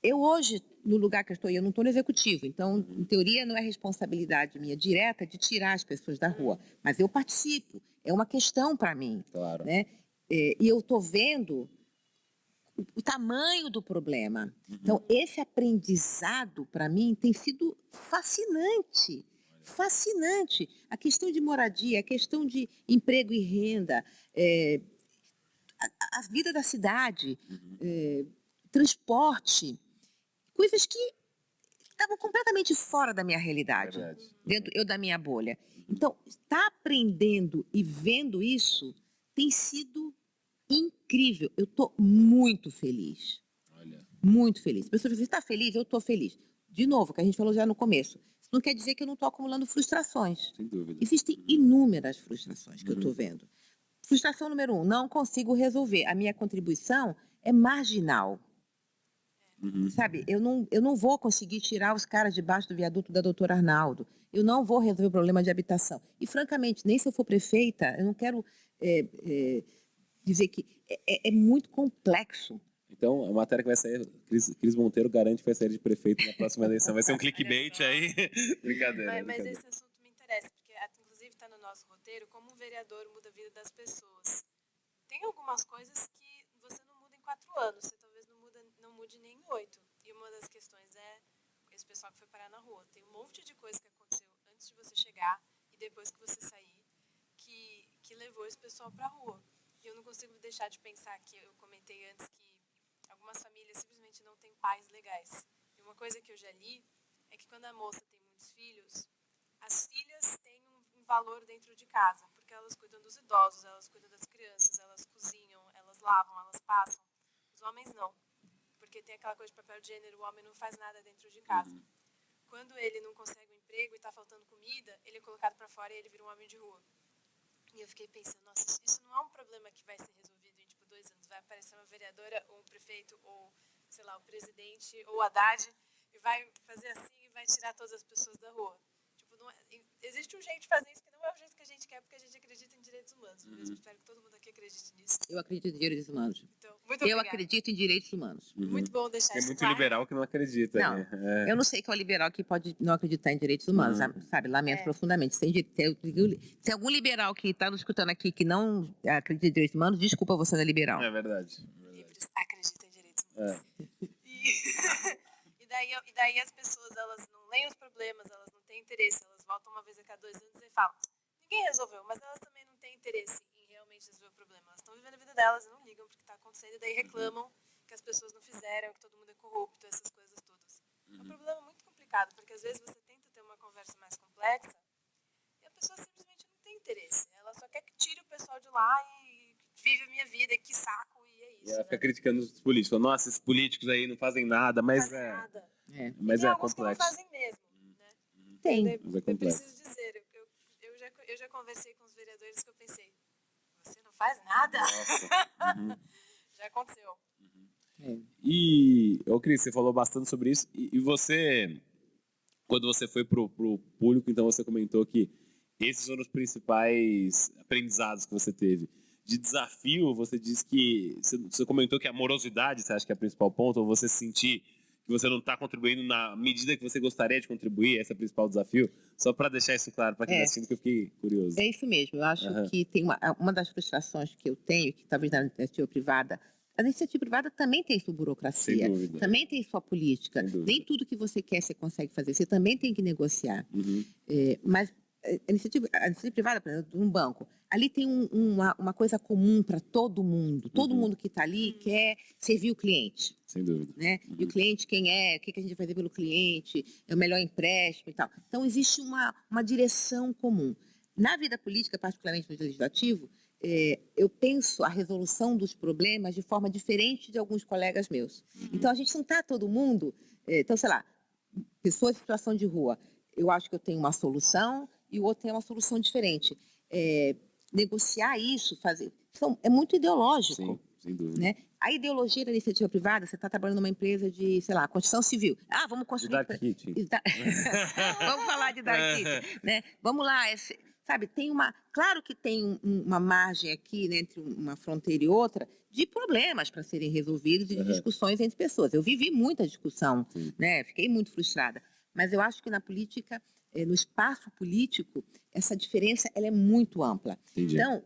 Eu hoje, no lugar que eu estou, eu não estou no executivo, então, em teoria, não é responsabilidade minha direta de tirar as pessoas da rua, mas eu participo, é uma questão para mim. Claro. Né? E eu estou vendo o tamanho do problema. Então, esse aprendizado, para mim, tem sido fascinante. Fascinante. A questão de moradia, a questão de emprego e renda, a vida da cidade, transporte, coisas que estavam completamente fora da minha realidade, dentro da minha bolha. Então, estar aprendendo e vendo isso tem sido incrível. Eu estou muito feliz. Olha. Muito feliz. As pessoas dizem, está feliz? Eu estou feliz. De novo, que a gente falou já no começo. Isso não quer dizer que eu não estou acumulando frustrações. Sem dúvida. Existem inúmeras frustrações que eu estou vendo. Frustração número 1, não consigo resolver. A minha contribuição é marginal. Sabe, eu não vou conseguir tirar os caras debaixo do viaduto da doutora Arnaldo. Eu não vou resolver o problema de habitação. E, francamente, nem se eu for prefeita, eu não quero dizer que é muito complexo. Então, a matéria que vai sair, Cris Monteiro garante que vai sair de prefeito na próxima eleição. Vai ser um clickbait aí. Brincadeira. Mas esse assunto me interessa, porque inclusive está no nosso roteiro, como um vereador muda a vida das pessoas. Tem algumas coisas que você não muda em 4 anos, você talvez não mude nem em 8. E uma das questões é esse pessoal que foi parar na rua. Tem um monte de coisa que aconteceu antes de você chegar e depois que você sair que levou esse pessoal para a rua. E eu não consigo deixar de pensar que eu comentei antes que algumas famílias simplesmente não têm pais legais. E uma coisa que eu já li é que quando a moça tem muitos filhos, as filhas têm um valor dentro de casa, porque elas cuidam dos idosos, elas cuidam das crianças, elas cozinham, elas lavam, elas passam. Os homens não, porque tem aquela coisa de papel de gênero, o homem não faz nada dentro de casa. Quando ele não consegue um emprego e está faltando comida, ele é colocado para fora e ele vira um homem de rua. E eu fiquei pensando, nossa, isso não é um vereadora, ou um prefeito, ou, sei lá, o presidente, ou o Haddad, e vai fazer assim e vai tirar todas as pessoas da rua. Tipo, não é, existe um jeito de fazer isso que não é o jeito que a gente quer, porque a gente acredita em direitos humanos. Por isso, espero que todo mundo aqui acredite nisso. Eu acredito em direitos humanos. Então, muito Eu obrigada. acredito em direitos humanos. Muito bom deixar Tem isso muito claro. liberal que não acredita. Não, né? eu não sei qual liberal que pode não acreditar em direitos humanos, sabe? Lamento profundamente. Se algum liberal que está nos escutando aqui que não acredita em direitos humanos, desculpa, você não é liberal. É verdade. Livres acreditam em direitos humanos. E daí as pessoas, elas não leem os problemas, elas não têm interesse, elas voltam uma vez a cada 2 anos e falam, ninguém resolveu, mas elas também não têm interesse em realmente resolver o problema. Elas estão vivendo a vida delas e não ligam porque está acontecendo, e daí reclamam que as pessoas não fizeram, que todo mundo é corrupto, essas coisas todas. É um problema muito complicado, porque às vezes você tenta ter uma conversa mais complexa e a pessoa simplesmente não tem interesse. Ela só quer que tire o pessoal de lá e vive a minha vida, e que saco, e é isso. E ela fica criticando os políticos. Nossa, esses políticos aí não fazem nada, mas não fazem nada. Mas e tem é alguns complexo. que não fazem mesmo. Né? Tem. Mas é Eu complexo. preciso dizer, eu já conversei com os vereadores que eu pensei, você não faz nada? Nossa. Já aconteceu. E, Cris, você falou bastante sobre isso. E você, quando você foi pro público, então você comentou que esses foram os principais aprendizados que você teve. De desafio, você disse que... Você comentou que a morosidade, você acha que é o principal ponto? Ou você sentir que você não está contribuindo na medida que você gostaria de contribuir? Esse é o principal desafio? Só para deixar isso claro para quem está assistindo, que eu fiquei curioso. É isso mesmo. Eu acho que tem uma das frustrações que eu tenho, que talvez na iniciativa privada... A iniciativa privada também tem sua burocracia, também tem sua política. Nem tudo que você quer você consegue fazer. Você também tem que negociar. Mas a iniciativa privada, por exemplo, um banco, ali tem uma coisa comum para todo mundo. Todo mundo que está ali quer servir o cliente. Sem dúvida. Né? E o cliente quem é, o que a gente vai fazer pelo cliente, é o melhor empréstimo e tal. Então, existe uma direção comum. Na vida política, particularmente no legislativo, eu penso a resolução dos problemas de forma diferente de alguns colegas meus. Então, a gente não está todo mundo... então, sei lá, pessoas em situação de rua, eu acho que eu tenho uma solução e o outro tem uma solução diferente. Negociar isso, fazer... é muito ideológico. Sim, sem dúvida. Né? A ideologia da iniciativa privada, você está trabalhando numa empresa de, sei lá, construção civil. Vamos construir... De Dark Kitchen. Vamos falar de Dark Kitchen. Né? Vamos lá, sabe, tem claro que tem uma margem aqui, né, entre uma fronteira e outra, de problemas para serem resolvidos e de discussões entre pessoas. Eu vivi muita discussão, né, fiquei muito frustrada. Mas eu acho que na política, no espaço político, essa diferença ela é muito ampla. Entendi. Então,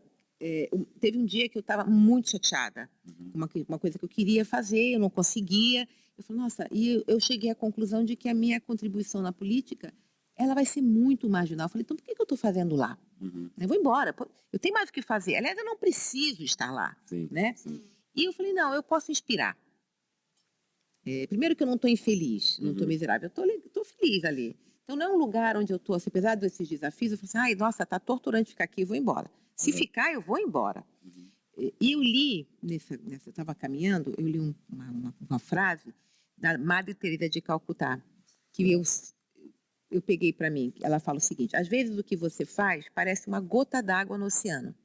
teve um dia que eu estava muito chateada com uma coisa que eu queria fazer, eu não conseguia. Eu falei, nossa, e eu cheguei à conclusão de que a minha contribuição na política ela vai ser muito marginal. Eu falei, então por que eu estou fazendo lá? Eu vou embora, eu tenho mais o que fazer. Aliás, eu não preciso estar lá. Sim, né? sim. E eu falei, não, eu posso inspirar. Primeiro que eu não estou infeliz, não estou miserável, eu estou feliz ali. Então não é um lugar onde eu estou, apesar desses desafios, eu falei assim, ai, nossa, está torturante ficar aqui, eu vou embora. Se ficar, eu vou embora. E eu li, eu estava caminhando, eu li uma frase da Madre Teresa de Calcutá, que eu peguei para mim. Ela fala o seguinte, às vezes o que você faz parece uma gota d'água no oceano.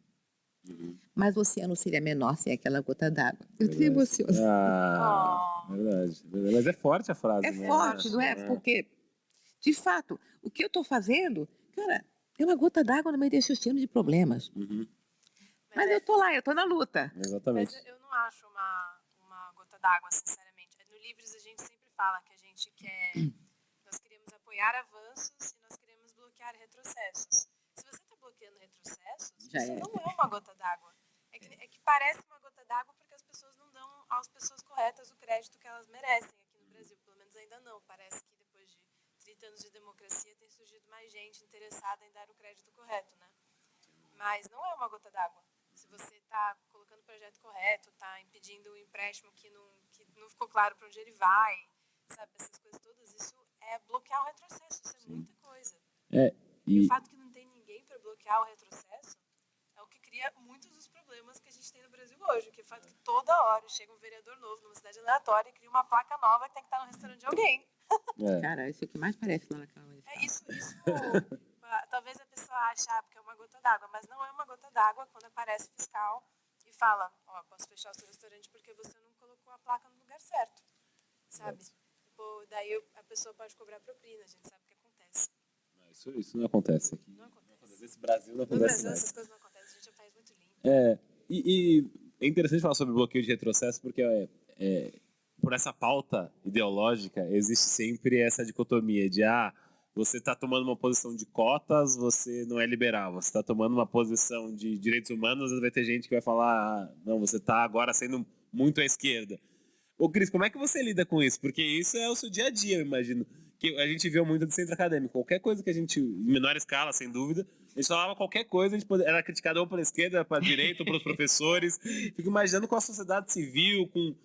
Mas o oceano seria menor sem aquela gota d'água. Eu estou emocionada. Verdade. Mas é forte a frase. É forte, não é? Porque, de fato, o que eu estou fazendo, cara, é uma gota d'água no meio desse oceano de problemas. Mas eu estou lá, eu estou na luta. Exatamente. Mas eu não acho uma gota d'água, sinceramente. No Livres a gente sempre fala que a gente quer... Nós queremos apoiar avanços e nós queremos bloquear retrocessos. Se você está bloqueando retrocessos, isso não é uma gota d'água. É que parece uma gota d'água porque as pessoas não dão às pessoas corretas o crédito que elas merecem aqui no Brasil. Pelo menos ainda não. Parece que depois de 30 anos de democracia tem surgido mais gente interessada em dar o crédito correto, né? Mas não é uma gota d'água. Se você está colocando o projeto correto, está impedindo o empréstimo que não ficou claro para onde ele vai, sabe? Essas coisas todas, isso é bloquear o retrocesso, isso é muita coisa. E o fato que não tem ninguém para bloquear o retrocesso é o que cria muitos dos problemas que a gente tem no Brasil hoje, que é o fato que toda hora chega um vereador novo numa cidade aleatória e cria uma placa nova que tem que estar no restaurante de alguém. Cara, isso é o que mais parece lá naquela manifestação. Isso talvez a pessoa ache porque é uma gota d'água, mas não é uma gota d'água quando aparece fiscal e fala, ó, posso fechar o seu restaurante porque você não colocou a placa no lugar certo, sabe? Tipo, daí a pessoa pode cobrar propina, a gente sabe o que acontece. Isso não acontece aqui. Não acontece. Nesse Brasil não No acontece Brasil mais. essas coisas não acontecem, a gente é um país muito limpo. E é interessante falar sobre bloqueio de retrocesso porque por essa pauta ideológica existe sempre essa dicotomia de você está tomando uma posição de cotas, você não é liberal. Você está tomando uma posição de direitos humanos, vai ter gente que vai falar não, você está agora sendo muito à esquerda. Ô, Cris, como é que você lida com isso? Porque isso é o seu dia a dia, eu imagino. Que a gente viu muito do centro acadêmico. Qualquer coisa que a gente, em menor escala, sem dúvida, a gente falava qualquer coisa, a gente era criticado ou pela esquerda, para a direita, ou pelos professores. Fico imaginando com a sociedade civil, com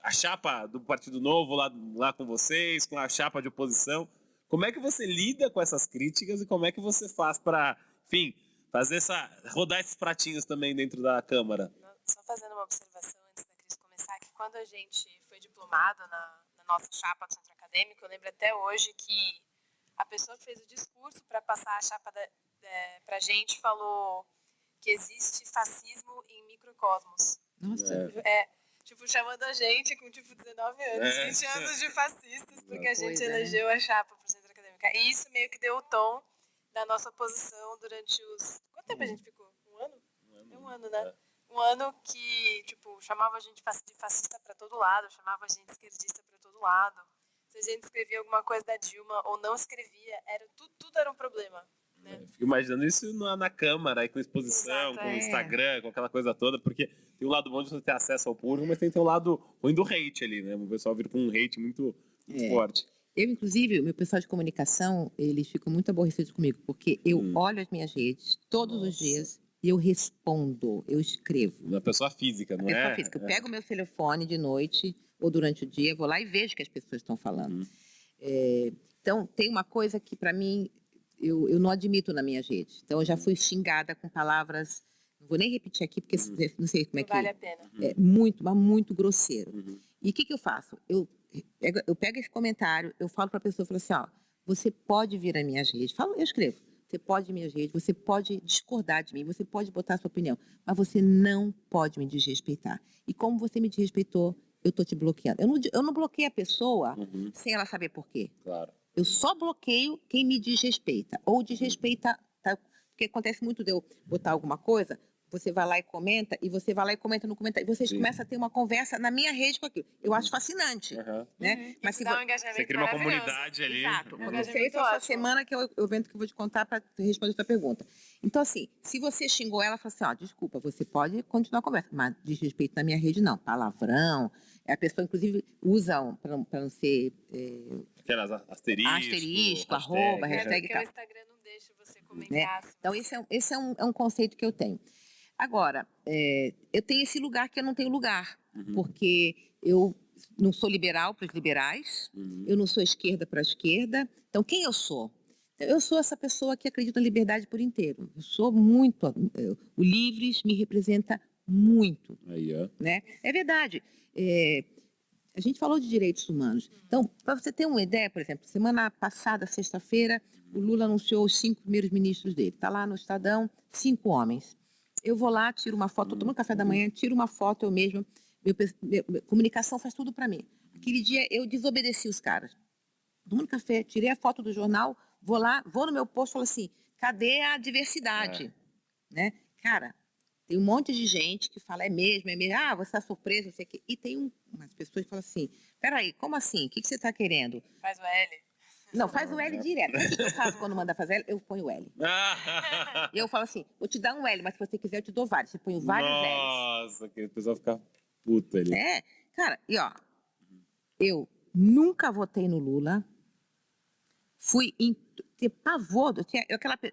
a chapa do Partido Novo lá com vocês, com a chapa de oposição. Como é que você lida com essas críticas e como é que você faz para, enfim, rodar esses pratinhos também dentro da Câmara? Só fazendo uma observação antes da Cris começar, que quando a gente foi diplomado na nossa chapa do centro acadêmico, eu lembro até hoje que a pessoa que fez o discurso para passar a chapa para a gente falou que existe fascismo em microcosmos. Nossa. Tipo, chamando a gente com, 19 anos, 20 anos de fascistas, porque a gente elegeu a chapa para o centro acadêmico. E isso meio que deu o tom da nossa posição durante os... Quanto tempo a gente ficou? Um ano? Um ano, né? Um ano que, tipo, chamava a gente de fascista para todo lado, chamava a gente de esquerdista para todo lado. Se a gente escrevia alguma coisa da Dilma ou não escrevia, tudo era um problema. Né? Fico imaginando isso na Câmara, aí com exposição, com Instagram, com aquela coisa toda, porque tem um lado bom de você ter acesso ao público, mas tem que ter um lado ruim do hate ali, né? O pessoal vira com um hate muito forte. Eu, inclusive, o meu pessoal de comunicação, eles ficam muito aborrecidos comigo, porque eu olho as minhas redes todos os dias e eu respondo, eu escrevo. Uma pessoa física, não é? Pessoa física. Eu pego o meu telefone de noite ou durante o dia, vou lá e vejo o que as pessoas estão falando. Então, tem uma coisa que, para mim, eu não admito nas minhas redes. Então, eu já fui xingada com palavras... Não vou nem repetir aqui, porque não sei como é que... Não vale a pena. É muito, mas muito grosseiro. E o que eu faço? Eu pego esse comentário, eu falo para a pessoa, eu falo assim, ó, você pode vir às minhas redes, eu escrevo, você pode ir às minhas redes, você pode discordar de mim, você pode botar a sua opinião, mas você não pode me desrespeitar. E como você me desrespeitou, eu tô te bloqueando. Eu não bloqueio a pessoa sem ela saber por quê. Claro. Eu só bloqueio quem me desrespeita, ou desrespeita, tá? Porque acontece muito de eu botar alguma coisa, você vai lá e comenta, e você vai lá e comenta no comentário, e vocês começam a ter uma conversa na minha rede com aquilo. Eu acho fascinante, né? Mas se dá um engajamento você cria uma comunidade ali. Exato. Essa semana que é o evento que eu vou te contar para responder a sua pergunta. Então, assim, se você xingou ela, fala assim, ó, desculpa, você pode continuar a conversa, mas desrespeito na minha rede não, palavrão. A pessoa, inclusive, usa para não ser... Aquelas asterisco, arroba, hashtag e tal. Porque o Instagram não deixa você comentar. Né? Então, esse é um conceito que eu tenho. Agora, eu tenho esse lugar que eu não tenho lugar, porque eu não sou liberal para os liberais, eu não sou esquerda para a esquerda. Então, quem eu sou? Eu sou essa pessoa que acredita na liberdade por inteiro. Eu sou muito... O Livres me representa muito. Aí, ó. Né? É verdade. A gente falou de direitos humanos. Então, para você ter uma ideia, por exemplo, semana passada, sexta-feira, o Lula anunciou os 5 primeiros ministros dele. Está lá no Estadão, 5 homens. Eu vou lá, tiro uma foto, tomo café da manhã, tiro uma foto eu mesma. Minha comunicação faz tudo para mim. Aquele dia eu desobedeci os caras. Tomando café, tirei a foto do jornal, vou lá, vou no meu posto e falo assim, cadê a diversidade? Né? Cara, tem um monte de gente que fala, é mesmo, você está surpresa, não sei o quê. E tem umas pessoas que falam assim, peraí, como assim? O que você está querendo? Faz o L. Não, faz o L direto. O que eu faço quando manda fazer L? Eu ponho o L. E eu falo assim, vou te dar um L, mas se você quiser eu te dou vários. Você põe vários L's. Nossa, que o pessoal fica puto ali. Cara, e ó, eu nunca votei no Lula, fui ter pavor,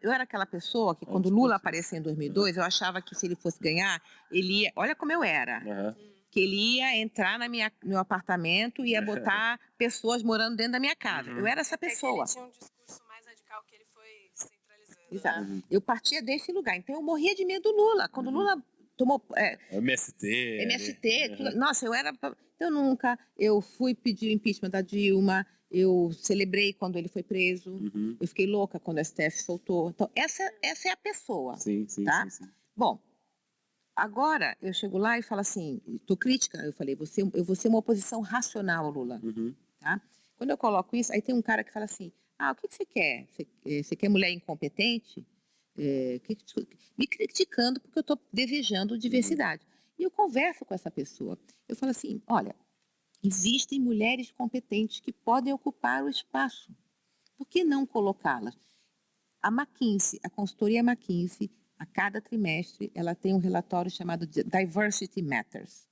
eu era aquela pessoa que quando o Lula apareceu em 2002, eu achava que se ele fosse ganhar, ele ia, olha como eu era, que ele ia entrar no meu apartamento e ia botar pessoas morando dentro da minha casa. Eu era essa pessoa. Ele tinha um discurso mais radical que ele foi centralizando. Exato. Né? Eu partia desse lugar, então eu morria de medo do Lula. Quando o Lula tomou... MST. Tudo, nossa, eu fui pedir o impeachment da Dilma, eu celebrei quando ele foi preso, eu fiquei louca quando o STF soltou. Então, essa é a pessoa. Sim, tá? sim. Bom, Agora, eu chego lá e falo assim, estou crítica, eu falei, eu vou ser uma oposição racional ao Lula. Tá? Quando eu coloco isso, aí tem um cara que fala assim, o que você quer? Você quer mulher incompetente? Me criticando porque eu estou desejando diversidade. E eu converso com essa pessoa. Eu falo assim, olha, existem mulheres competentes que podem ocupar o espaço. Por que não colocá-las? A McKinsey, a consultoria McKinsey, a cada trimestre, ela tem um relatório chamado Diversity Matters.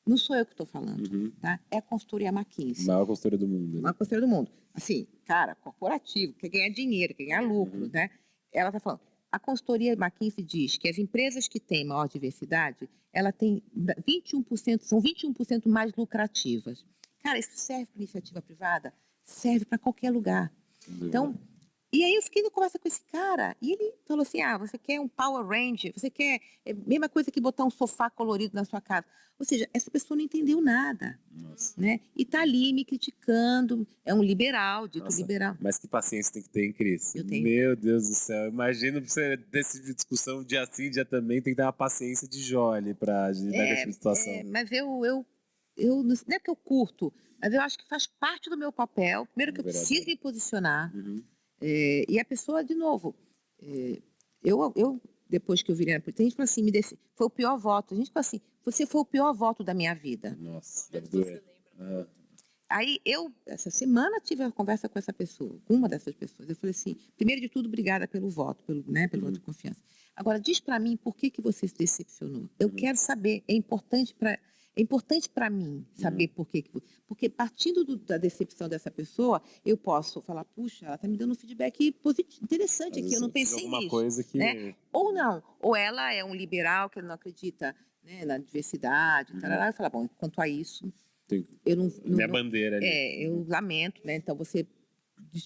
Não sou eu que estou falando, tá? É a consultoria McKinsey. Maior consultoria do mundo. Maior consultoria do mundo. Assim, cara, corporativo, quer ganhar dinheiro, quer ganhar lucro, né? Ela está falando. A consultoria McKinsey diz que as empresas que têm maior diversidade, ela tem 21%, são 21% mais lucrativas. Cara, isso serve para iniciativa privada? Serve para qualquer lugar. Então, e aí eu fiquei na conversa com esse cara, e ele falou assim, você quer um Power Ranger, você quer a mesma coisa que botar um sofá colorido na sua casa. Ou seja, essa pessoa não entendeu nada, né? E tá ali me criticando, é um liberal, dito liberal. Mas que paciência tem que ter, hein, Cris? Eu tenho. Meu Deus do céu, imagina você decidir discussão dia sim, dia também, tem que ter uma paciência de Jole pra lidar com essa situação. Mas eu não é que eu curto, mas eu acho que faz parte do meu papel, primeiro que eu preciso me posicionar, e a pessoa, de novo, eu depois que eu virei na política, a gente falou assim, foi o pior voto. A gente falou assim, você foi o pior voto da minha vida. Nossa, deve doer. Aí essa semana, tive uma conversa com essa pessoa, com uma dessas pessoas. Eu falei assim, primeiro de tudo, obrigada pelo voto, pelo voto de confiança. Agora, diz para mim por que você se decepcionou. Eu quero saber, é importante para mim saber por quê. Porque partindo da decepção dessa pessoa, eu posso falar, puxa, ela está me dando um feedback positivo, interessante aqui, eu não pensei nisso. Coisa que... né? Ou não, ou ela é um liberal que não acredita, né, na diversidade, tarará, eu falo, bom, quanto a isso, eu não... Minha bandeira ali. Eu lamento, né, então você...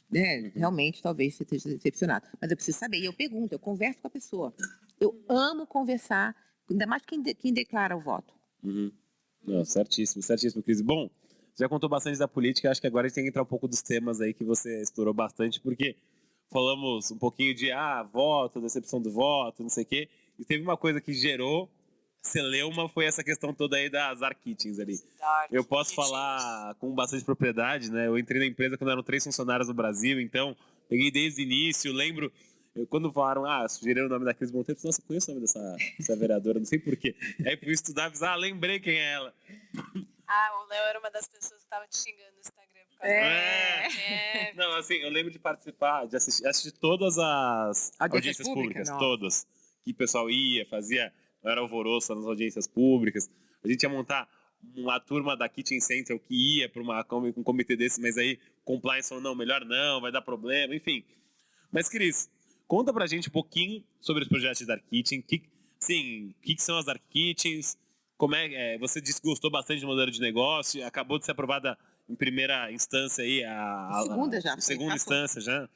né, realmente, talvez você esteja decepcionado. Mas eu preciso saber, e eu pergunto, eu converso com a pessoa. Eu amo conversar, ainda mais quem declara o voto. Não, certíssimo, Cris. Bom, já contou bastante da política, acho que agora a gente tem que entrar um pouco dos temas aí que você explorou bastante, porque falamos um pouquinho de voto, decepção do voto, não sei o quê, e teve uma coisa que gerou celeuma, foi essa questão toda aí das dark kitchens ali. Eu posso falar com bastante propriedade, né? Eu entrei na empresa quando eram 3 funcionários no Brasil, então peguei desde o início, lembro... Quando falaram, sugeriram o nome da Cris Monteiro, nossa, eu conheço o nome dessa vereadora, não sei porquê. Aí fui estudar, lembrei quem é ela. O Léo era uma das pessoas que estava te xingando no Instagram. Por causa Não, assim, eu lembro de participar, de assistir todas as audiências públicas, todas. Que o pessoal fazia, era alvoroço nas audiências públicas. A gente ia montar uma turma da Kitchen Central que ia para um comitê desse, mas aí compliance falou, não, melhor não, vai dar problema, enfim. Mas, Cris, conta pra gente um pouquinho sobre os projetos de Dark Kitchen. O que são as Dark Kitchens? Como você disse que gostou bastante do modelo de negócio, acabou de ser aprovada em primeira instância aí, segunda instância já,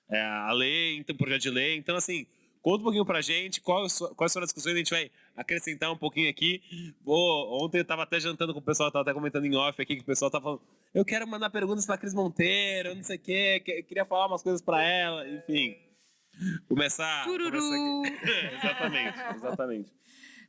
a lei, então, projeto de lei. Então, assim, conta um pouquinho pra gente quais foram as discussões, a gente vai acrescentar um pouquinho aqui. Ontem eu estava até jantando com o pessoal, estava até comentando em off aqui, que o pessoal estava falando, eu quero mandar perguntas pra Cris Monteiro, não sei o quê, queria falar umas coisas pra ela, enfim. Começar aqui. Exatamente.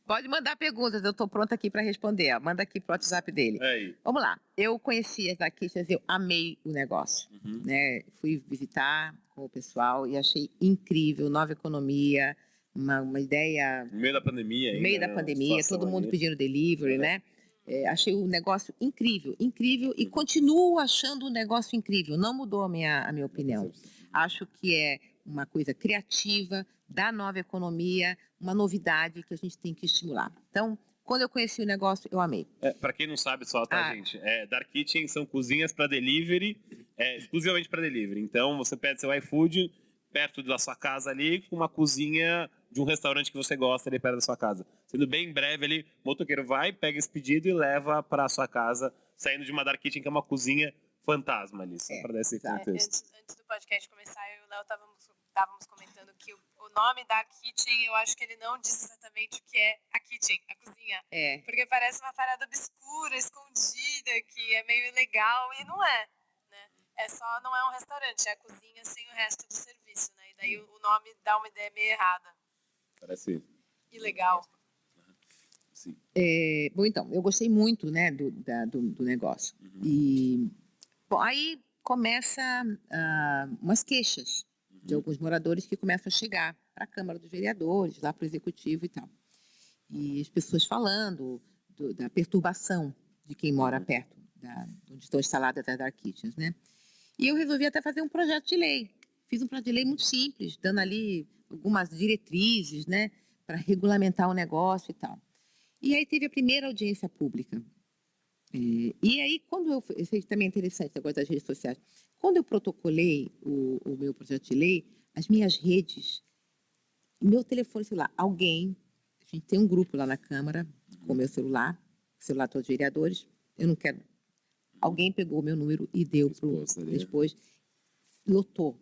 Pode mandar perguntas, eu estou pronta aqui para responder. Manda aqui pro WhatsApp dele. Vamos lá. Eu conheci as Dark Kitchens, eu amei o negócio. Né? Fui visitar com o pessoal e achei incrível, nova economia, uma ideia... No meio da pandemia. No meio da pandemia, todo mundo pedindo delivery, né? Achei o negócio incrível e continuo achando o negócio incrível. Não mudou a minha opinião. Acho que é uma coisa criativa, da nova economia, uma novidade que a gente tem que estimular. Então, quando eu conheci o negócio, eu amei. Para quem não sabe só, tá, gente? Dark Kitchen são cozinhas para delivery, exclusivamente para delivery. Então, você pede seu iFood perto da sua casa ali, com uma cozinha de um restaurante que você gosta ali perto da sua casa. Sendo bem breve ali, o motoqueiro vai, pega esse pedido e leva para sua casa, saindo de uma Dark Kitchen, que é uma cozinha fantasma ali, só para dar esse contexto. Antes do podcast começar, eu e o Léo estávamos comentando que o nome Dark Kitchen, eu acho que ele não diz exatamente o que é a kitchen, a cozinha. Porque parece uma parada obscura, escondida, que é meio ilegal, e não é, né? Não é um restaurante, é a cozinha sem o resto do serviço, né? E daí o nome dá uma ideia meio errada. Parece... Ilegal. Sim. Bom, então, eu gostei muito, né, do negócio. E bom, aí começa umas queixas de alguns moradores que começam a chegar para a Câmara dos Vereadores, lá para o Executivo e tal. E as pessoas falando da perturbação de quem mora perto onde estão instaladas as dark kitchens, né? E eu resolvi até fazer um projeto de lei. Fiz um projeto de lei muito simples, dando ali algumas diretrizes, né, para regulamentar o negócio e tal. E aí teve a primeira audiência pública. E aí, isso também é interessante, agora das redes sociais. Quando eu protocolei o meu projeto de lei, as minhas redes, meu telefone celular, a gente tem um grupo lá na Câmara, com o meu celular de todos os vereadores, eu não quero... Alguém pegou o meu número e deu para o depois. Lotou,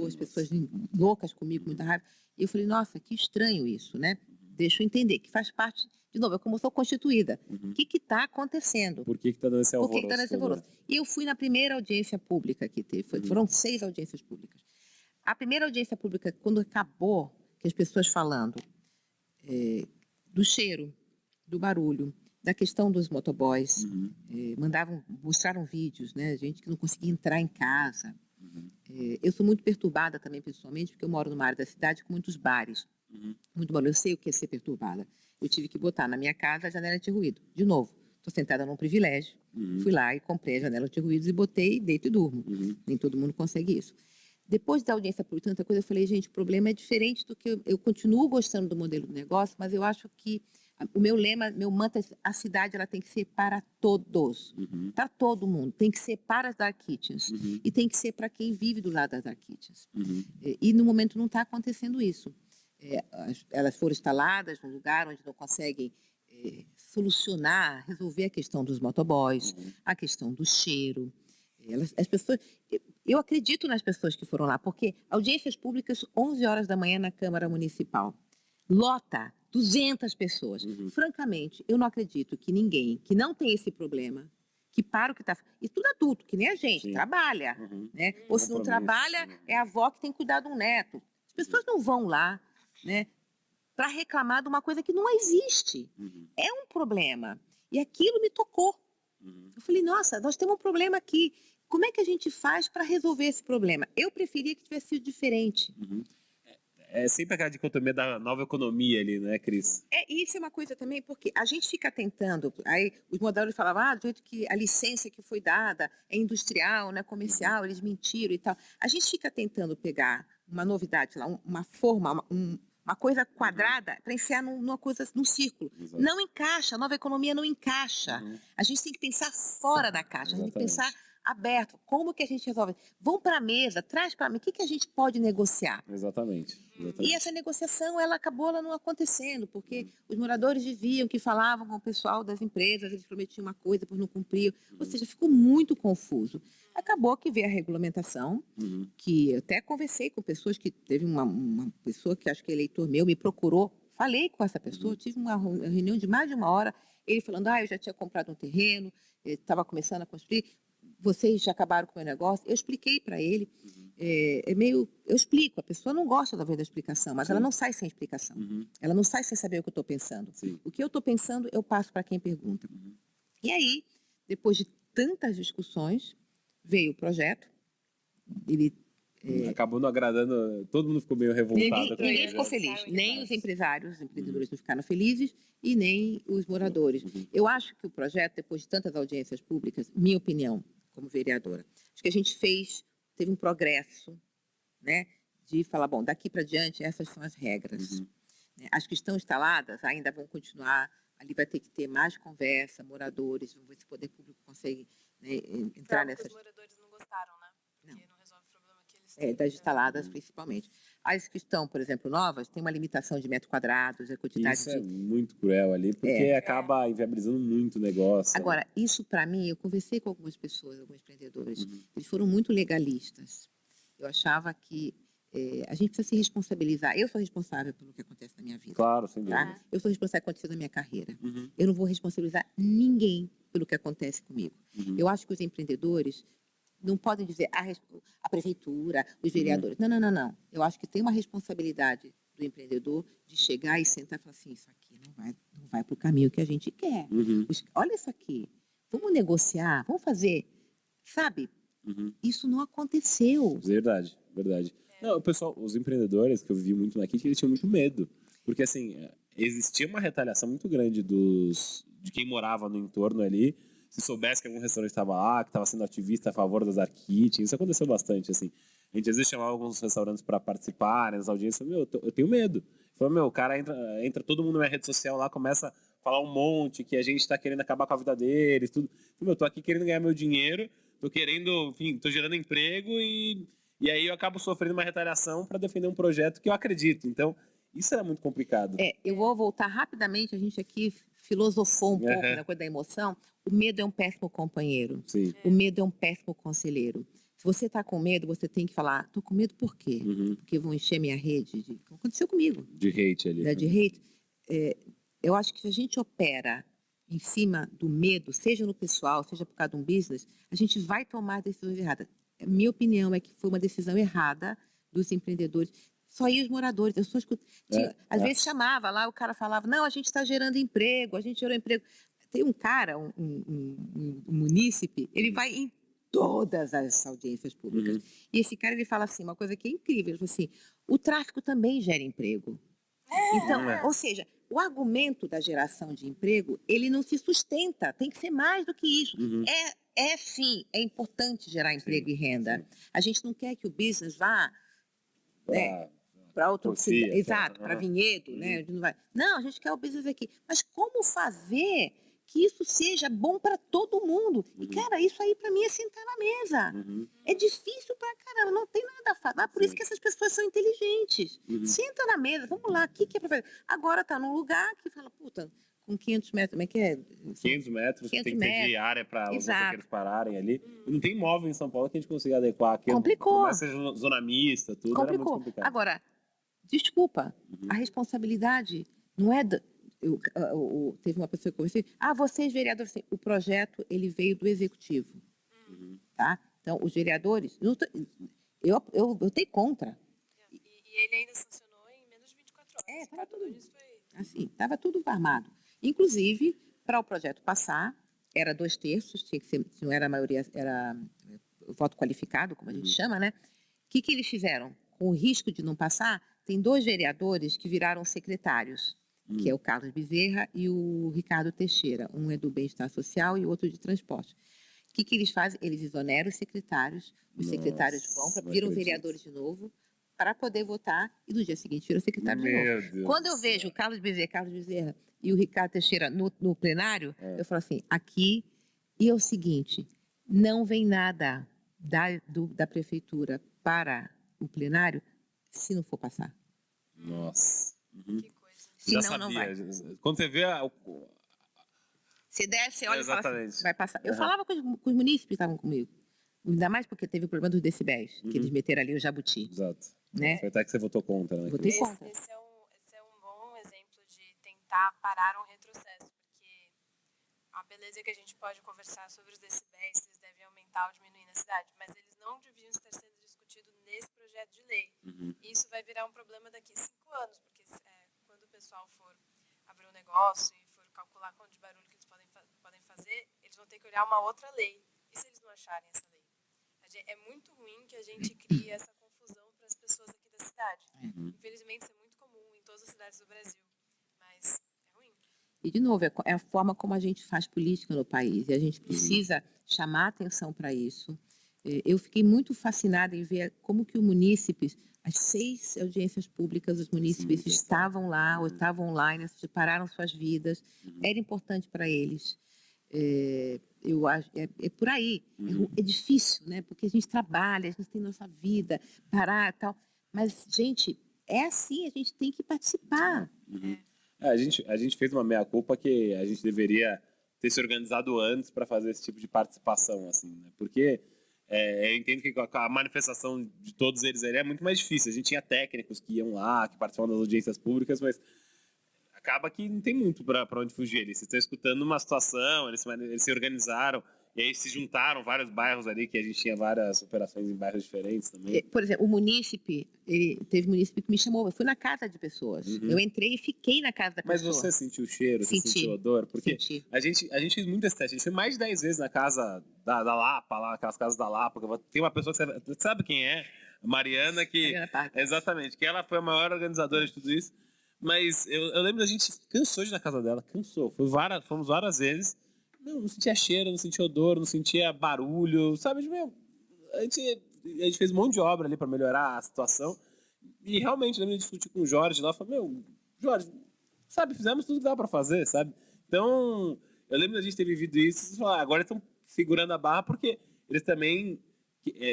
as pessoas loucas comigo, muita raiva. E eu falei, nossa, que estranho isso, né? Deixa eu entender, que faz parte, de novo, é como eu sou constituída. O que está acontecendo? Por que está dando esse alvoroço? Por que está dando esse alvoroço? E eu fui na primeira audiência pública que teve, foram 6 audiências públicas. A primeira audiência pública, quando acabou, que as pessoas falando do cheiro, do barulho, da questão dos motoboys, mostraram vídeos, né? Gente que não conseguia entrar em casa. Eu sou muito perturbada também, pessoalmente, porque eu moro numa área da cidade com muitos bares. Muito barulho. Eu sei o que é ser perturbada. Eu tive que botar na minha casa a janela anti-ruído. De novo, estou sentada num privilégio. Fui lá e comprei a janela anti-ruídos e botei, deito e durmo. Nem todo mundo consegue isso. Depois da audiência por tanta coisa, eu falei, gente, o problema é diferente do que... Eu continuo gostando do modelo do negócio, mas eu acho que o meu lema, meu mantra, a cidade ela tem que ser para todos, para todo mundo. Tem que ser para as dark kitchens e tem que ser para quem vive do lado das dark kitchens. E no momento não está acontecendo isso. Elas foram instaladas num lugar onde não conseguem solucionar, resolver a questão dos motoboys, a questão do cheiro. As pessoas, eu acredito nas pessoas que foram lá, porque audiências públicas, 11 horas da manhã na Câmara Municipal, lota 200 pessoas. Francamente, eu não acredito que ninguém que não tem esse problema, que para o que está... E tudo adulto, que nem a gente, trabalha. Né? Ou se não trabalha, é a avó que tem que cuidar de um neto. As pessoas não vão lá, né, para reclamar de uma coisa que não existe. É um problema. E aquilo me tocou. Eu falei, nossa, nós temos um problema aqui. Como é que a gente faz para resolver esse problema? Eu preferia que tivesse sido diferente. É sempre aquela dicotomia da nova economia ali, né, Cris? Isso é uma coisa também, porque a gente fica tentando, aí os moradores falavam, do jeito que a licença que foi dada é industrial, não é comercial, eles mentiram e tal. A gente fica tentando pegar uma novidade lá, uma forma, uma coisa quadrada para enfiar numa coisa, num círculo. Exato. Não encaixa, a nova economia não encaixa. A gente tem que pensar fora da caixa, a gente tem que pensar aberto. Como que a gente resolve? Vão para a mesa, traz para mim, o que a gente pode negociar? Exatamente. E essa negociação, ela não acontecendo, porque os moradores diziam que falavam com o pessoal das empresas, eles prometiam uma coisa, depois não cumpriam. Ou seja, ficou muito confuso. Acabou que veio a regulamentação, que eu até conversei com pessoas que... Teve uma pessoa que acho que é eleitor meu, me procurou, falei com essa pessoa, tive uma reunião de mais de 1 hora, ele falando, eu já tinha comprado um terreno, estava começando a construir, vocês já acabaram com o meu negócio. Eu expliquei para ele, eu explico, a pessoa não gosta da da explicação, mas ela não sai sem explicação. Ela não sai sem saber o que eu estou pensando. O que eu estou pensando, eu passo para quem pergunta. E aí, depois de tantas discussões, veio o projeto, ele... Acabou não agradando, todo mundo ficou meio revoltado. Ninguém ficou feliz, nem os empresários, os empreendedores não ficaram felizes e nem os moradores. Eu acho que o projeto, depois de tantas audiências públicas, minha opinião como vereadora, acho que a gente teve um progresso, né, de falar, bom, daqui para diante essas são as regras. As que estão instaladas ainda vão continuar, ali vai ter que ter mais conversa, moradores, vamos ver se o poder público consegue, né, entrar nessas... Os moradores não gostaram, né? Porque não resolve o problema que eles têm. Das instaladas, principalmente. As que estão, por exemplo, novas, tem uma limitação de metros quadrados, a quantidade Isso é muito cruel ali, porque acaba inviabilizando muito o negócio. Agora, isso para mim, eu conversei com algumas pessoas, alguns empreendedores, eles foram muito legalistas. Eu achava que a gente precisa se responsabilizar. Eu sou responsável pelo que acontece na minha vida. Claro, sem dúvida. Eu sou responsável pelo que aconteceu na minha carreira. Eu não vou responsabilizar ninguém pelo que acontece comigo. Eu acho que os empreendedores não podem dizer a prefeitura, os vereadores. Não. Eu acho que tem uma responsabilidade do empreendedor de chegar e sentar e falar assim, isso aqui não vai para o caminho que a gente quer. Olha isso aqui, vamos negociar, vamos fazer, sabe? Isso não aconteceu. Verdade. Não, o pessoal, os empreendedores que eu vi muito na Kit, eles tinham muito medo. Porque, assim, existia uma retaliação muito grande de quem morava no entorno ali. Se soubesse que algum restaurante estava lá, que estava sendo ativista a favor das Dark Kitchen, isso aconteceu bastante, assim. A gente às vezes chamava alguns restaurantes para participarem nas audiências. Eu tenho medo. Falei, o cara entra todo mundo na minha rede social lá, começa a falar um monte que a gente está querendo acabar com a vida deles, tudo. Eu tô aqui querendo ganhar meu dinheiro, tô querendo, enfim, tô gerando emprego e aí eu acabo sofrendo uma retaliação para defender um projeto que eu acredito. Então, isso era muito complicado. Eu vou voltar rapidamente, a gente aqui filosofou um pouco na coisa da emoção. O medo é um péssimo companheiro. Sim. O medo é um péssimo conselheiro. Se você está com medo, você tem que falar, estou com medo por quê? Porque vão encher minha rede. Aconteceu comigo. De hate ali. De hate. Eu acho que se a gente opera em cima do medo, seja no pessoal, seja por causa de um business, a gente vai tomar decisões erradas. Minha opinião é que foi uma decisão errada dos empreendedores. Só aí os moradores. Eu só escuto. Às vezes chamava lá, o cara falava, não, a gente está gerando emprego, a gente gerou emprego. Tem um cara, um munícipe, ele vai em todas as audiências públicas. E esse cara, ele fala assim, uma coisa que é incrível, ele fala assim, o tráfico também gera emprego. Então, ou seja, o argumento da geração de emprego, ele não se sustenta, tem que ser mais do que isso. Sim, é importante gerar emprego e renda. Sim. A gente não quer que o business vá para outro... Exato, para Vinhedo, né? Não, a gente quer o business aqui. Mas como fazer que isso seja bom para todo mundo? E, cara, isso aí para mim é sentar na mesa. É difícil pra caramba, não tem nada fácil. Por isso que essas pessoas são inteligentes. Senta na mesa, vamos lá, o que é para fazer? Agora tá num lugar que fala, puta, com 500 metros, como é que é? 500 metros, 500 tem que ter de área para os motoqueiros pararem ali. E não tem imóvel em São Paulo que a gente consiga adequar aqui. Complicou. Mas seja zona mista, tudo, era muito complicado. Agora, desculpa, a responsabilidade não é... teve uma pessoa que eu conversei, vocês vereadores, o projeto ele veio do executivo, tá? Então, os vereadores, eu votei contra. E ele ainda sancionou em menos de 24 horas. Estava tudo, assim, estava tudo armado. Inclusive, para o projeto passar, era 2/3, tinha que ser, se não era a maioria, era voto qualificado, como a gente chama, né? O que eles fizeram? Com o risco de não passar, tem 2 vereadores que viraram secretários, que é o Carlos Bezerra e o Ricardo Teixeira. Um é do bem-estar social e o outro de transporte. O que eles fazem? Eles exoneram os secretários secretários viram vereadores de novo, para poder votar, e no dia seguinte viram secretário de novo. Deus. Quando eu vejo o Carlos Bezerra e o Ricardo Teixeira no plenário, eu falo assim, aqui, e é o seguinte, não vem nada da prefeitura para o plenário se não for passar. Nossa. Que coisa. Senão não vai. Quando você vê Se der, você olha e fala assim, vai passar. Eu Uhum. falava com os munícipes que estavam comigo. Ainda mais porque teve o problema dos decibéis, que eles meteram ali o Jabuti. Exato. Né? Foi até que você votou contra, né? Votei contra. Esse é um bom exemplo de tentar parar um retrocesso, porque a beleza é que a gente pode conversar sobre os decibéis, se eles devem aumentar ou diminuir na cidade, mas eles não deviam estar sendo discutidos nesse projeto de lei. E isso vai virar um problema daqui a 5 anos, porque quando o pessoal for abrir um negócio e for calcular quanto de barulho que eles podem fazer, eles vão ter que olhar uma outra lei. E se eles não acharem essa lei? É muito ruim que a gente crie essa confusão para as pessoas aqui da cidade. Infelizmente, isso é muito comum em todas as cidades do Brasil, mas é ruim. E, de novo, é a forma como a gente faz política no país. E a gente precisa chamar atenção para isso. Eu fiquei muito fascinada em ver como que os munícipes, as 6 audiências públicas, os munícipes estavam lá, ou estavam online, separaram suas vidas. Era importante para eles. Eu acho, é por aí. É difícil, né? Porque a gente trabalha, a gente tem nossa vida, parar e tal. Mas, gente, é assim, a gente tem que participar. A gente fez uma meia-culpa que a gente deveria ter se organizado antes para fazer esse tipo de participação, assim, né? Porque eu entendo que a manifestação de todos eles é muito mais difícil. A gente tinha técnicos que iam lá, que participavam das audiências públicas, mas acaba que não tem muito para onde fugir. Eles estão escutando uma situação, eles se organizaram. E aí se juntaram vários bairros ali, que a gente tinha várias operações em bairros diferentes também. Por exemplo, o munícipe, teve munícipe que me chamou, eu fui na casa de pessoas. Eu entrei e fiquei na casa da Mas pessoa. você sentiu o cheiro, você Senti. sentiu o odor? Porque Senti. a gente fez muito esse teste. A gente foi mais de 10 vezes na casa da Lapa, lá, aquelas casas da Lapa. Tem uma pessoa que você sabe quem é? A Mariana, que... Mariana Parker. Exatamente, que ela foi a maior organizadora de tudo isso. Mas eu lembro da gente cansou de ir na casa dela, cansou. Fomos várias vezes. Não sentia cheiro, não sentia odor, não sentia barulho, sabe? Meu, a gente fez um monte de obra ali para melhorar a situação. E realmente, eu lembro de discutir com o Jorge lá, falei, Jorge, sabe, fizemos tudo que dava para fazer, sabe? Então, eu lembro da gente ter vivido isso e falar, agora estão segurando a barra porque eles também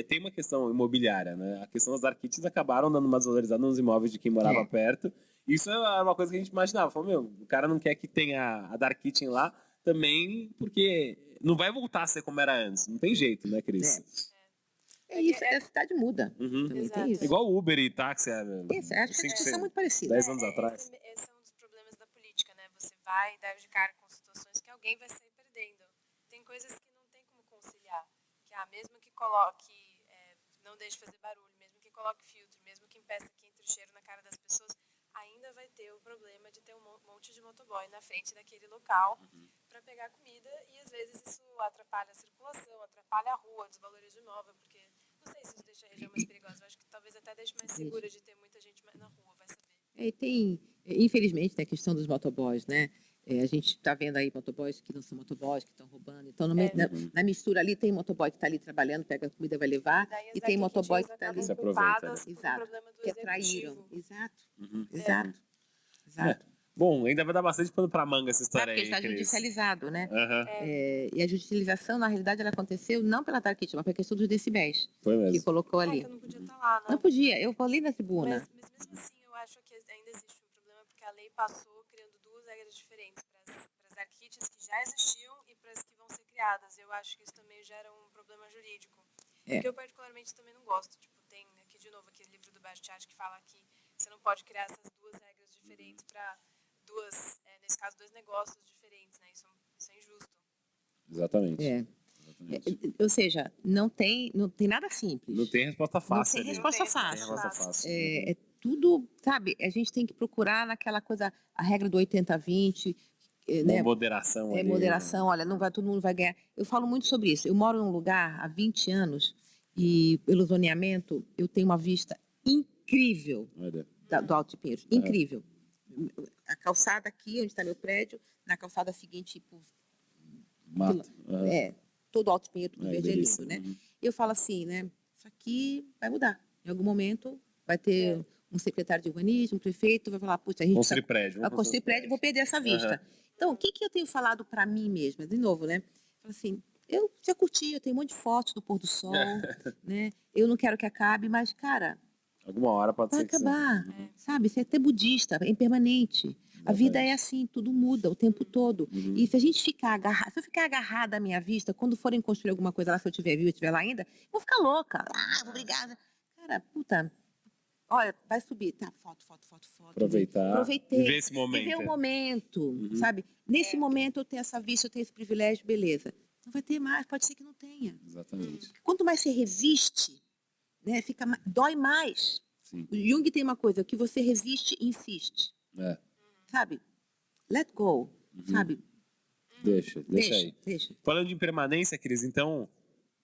tem uma questão imobiliária, né? A questão das dark kitchens acabaram dando uma desvalorizada nos imóveis de quem morava perto. Isso era uma coisa que a gente imaginava. Falou, o cara não quer que tenha a dark kitchen lá também, porque não vai voltar a ser como era antes. Não tem jeito, né, Cris? É isso, a cidade muda. Também tem isso. Igual Uber e táxi. Acho que a discussão é muito parecida. 10 anos atrás. Esse é um dos problemas da política, né? Você vai dar de cara com situações que alguém vai sair perdendo. Tem coisas que não tem como conciliar. Que mesmo que coloque, não deixe fazer barulho, mesmo que coloque filtro, mesmo que impeça que entre o cheiro na cara das pessoas, ainda vai ter o problema de ter um monte de motoboy na frente daquele local para pegar comida e às vezes isso atrapalha a circulação, atrapalha a rua, desvaloriza o imóvel, porque não sei se isso deixa a região mais perigosa, eu acho que talvez até deixe mais segura de ter muita gente na rua, vai saber. E tem, infelizmente, a questão dos motoboys, né? A gente está vendo aí motoboys que não são motoboys, que estão roubando. Então, na mistura ali, tem motoboy que está ali trabalhando, pega a comida, vai levar. E tem motoboy que está ali. Se aproveita. Exato. Que traíram. Exato. Bom, ainda vai dar bastante pano para manga essa história aí, porque está Cris. judicializado, né? E a judicialização, na realidade, ela aconteceu não pela dark kitchen, mas pela questão dos decibéis. Foi mesmo. Que colocou ali. Que eu não podia estar lá, né? Não podia, eu falei na tribuna. Mas mesmo assim, eu acho que ainda existe um problema, porque a lei passou criando duas regras diferentes para as dark kitchens que já existiam e para as que vão ser criadas. Eu acho que isso também gera um problema jurídico. Que eu particularmente também não gosto. Tipo, tem aqui de novo aquele livro do Bastiat que fala que você não pode criar essas duas regras diferentes para nesse caso, dois negócios diferentes, né? Isso é injusto. Exatamente. Ou seja, não tem nada simples. Não tem resposta fácil. Não tem resposta fácil. É tudo, sabe, a gente tem que procurar naquela coisa, a regra do 80-20, né? Moderação. Moderação, olha, todo mundo vai ganhar. Eu falo muito sobre isso. Eu moro num lugar há 20 anos e, pelo zoneamento, eu tenho uma vista incrível do Alto de Pinheiros. Incrível. A calçada aqui, onde está meu prédio, na calçada seguinte, tipo... Mato. Todo Alto de Pinheiros, tudo verde é lindo, né? Eu falo assim, né? Isso aqui vai mudar. Em algum momento vai ter um secretário de urbanismo, um prefeito, vai falar, puxa, a gente construir prédio. Vai construir prédio, vou perder essa vista. Então, o que eu tenho falado para mim mesma? De novo, né? Falo assim, eu já curti, eu tenho um monte de fotos do pôr do sol, né? Eu não quero que acabe, mas, cara... Alguma hora pode vai ser acabar, sabe? Você é até budista, é impermanente. A vida é assim, tudo muda o tempo todo. E se a gente ficar agarrada, se eu ficar agarrada à minha vista, quando forem construir alguma coisa lá, se eu tiver vivo e estiver lá ainda, eu vou ficar louca. Obrigada. Cara, puta, olha, vai subir, tá? Foto. Aproveitei. Viver esse momento. Viver o momento, sabe? Nesse momento eu tenho essa vista, eu tenho esse privilégio, beleza. Não vai ter mais, pode ser que não tenha. Exatamente. Quanto mais você resiste, né, dói mais. Sim. O Jung tem uma coisa, que você resiste e insiste. Sabe? Let go, sabe? Deixa aí. Falando de impermanência, Cris, então,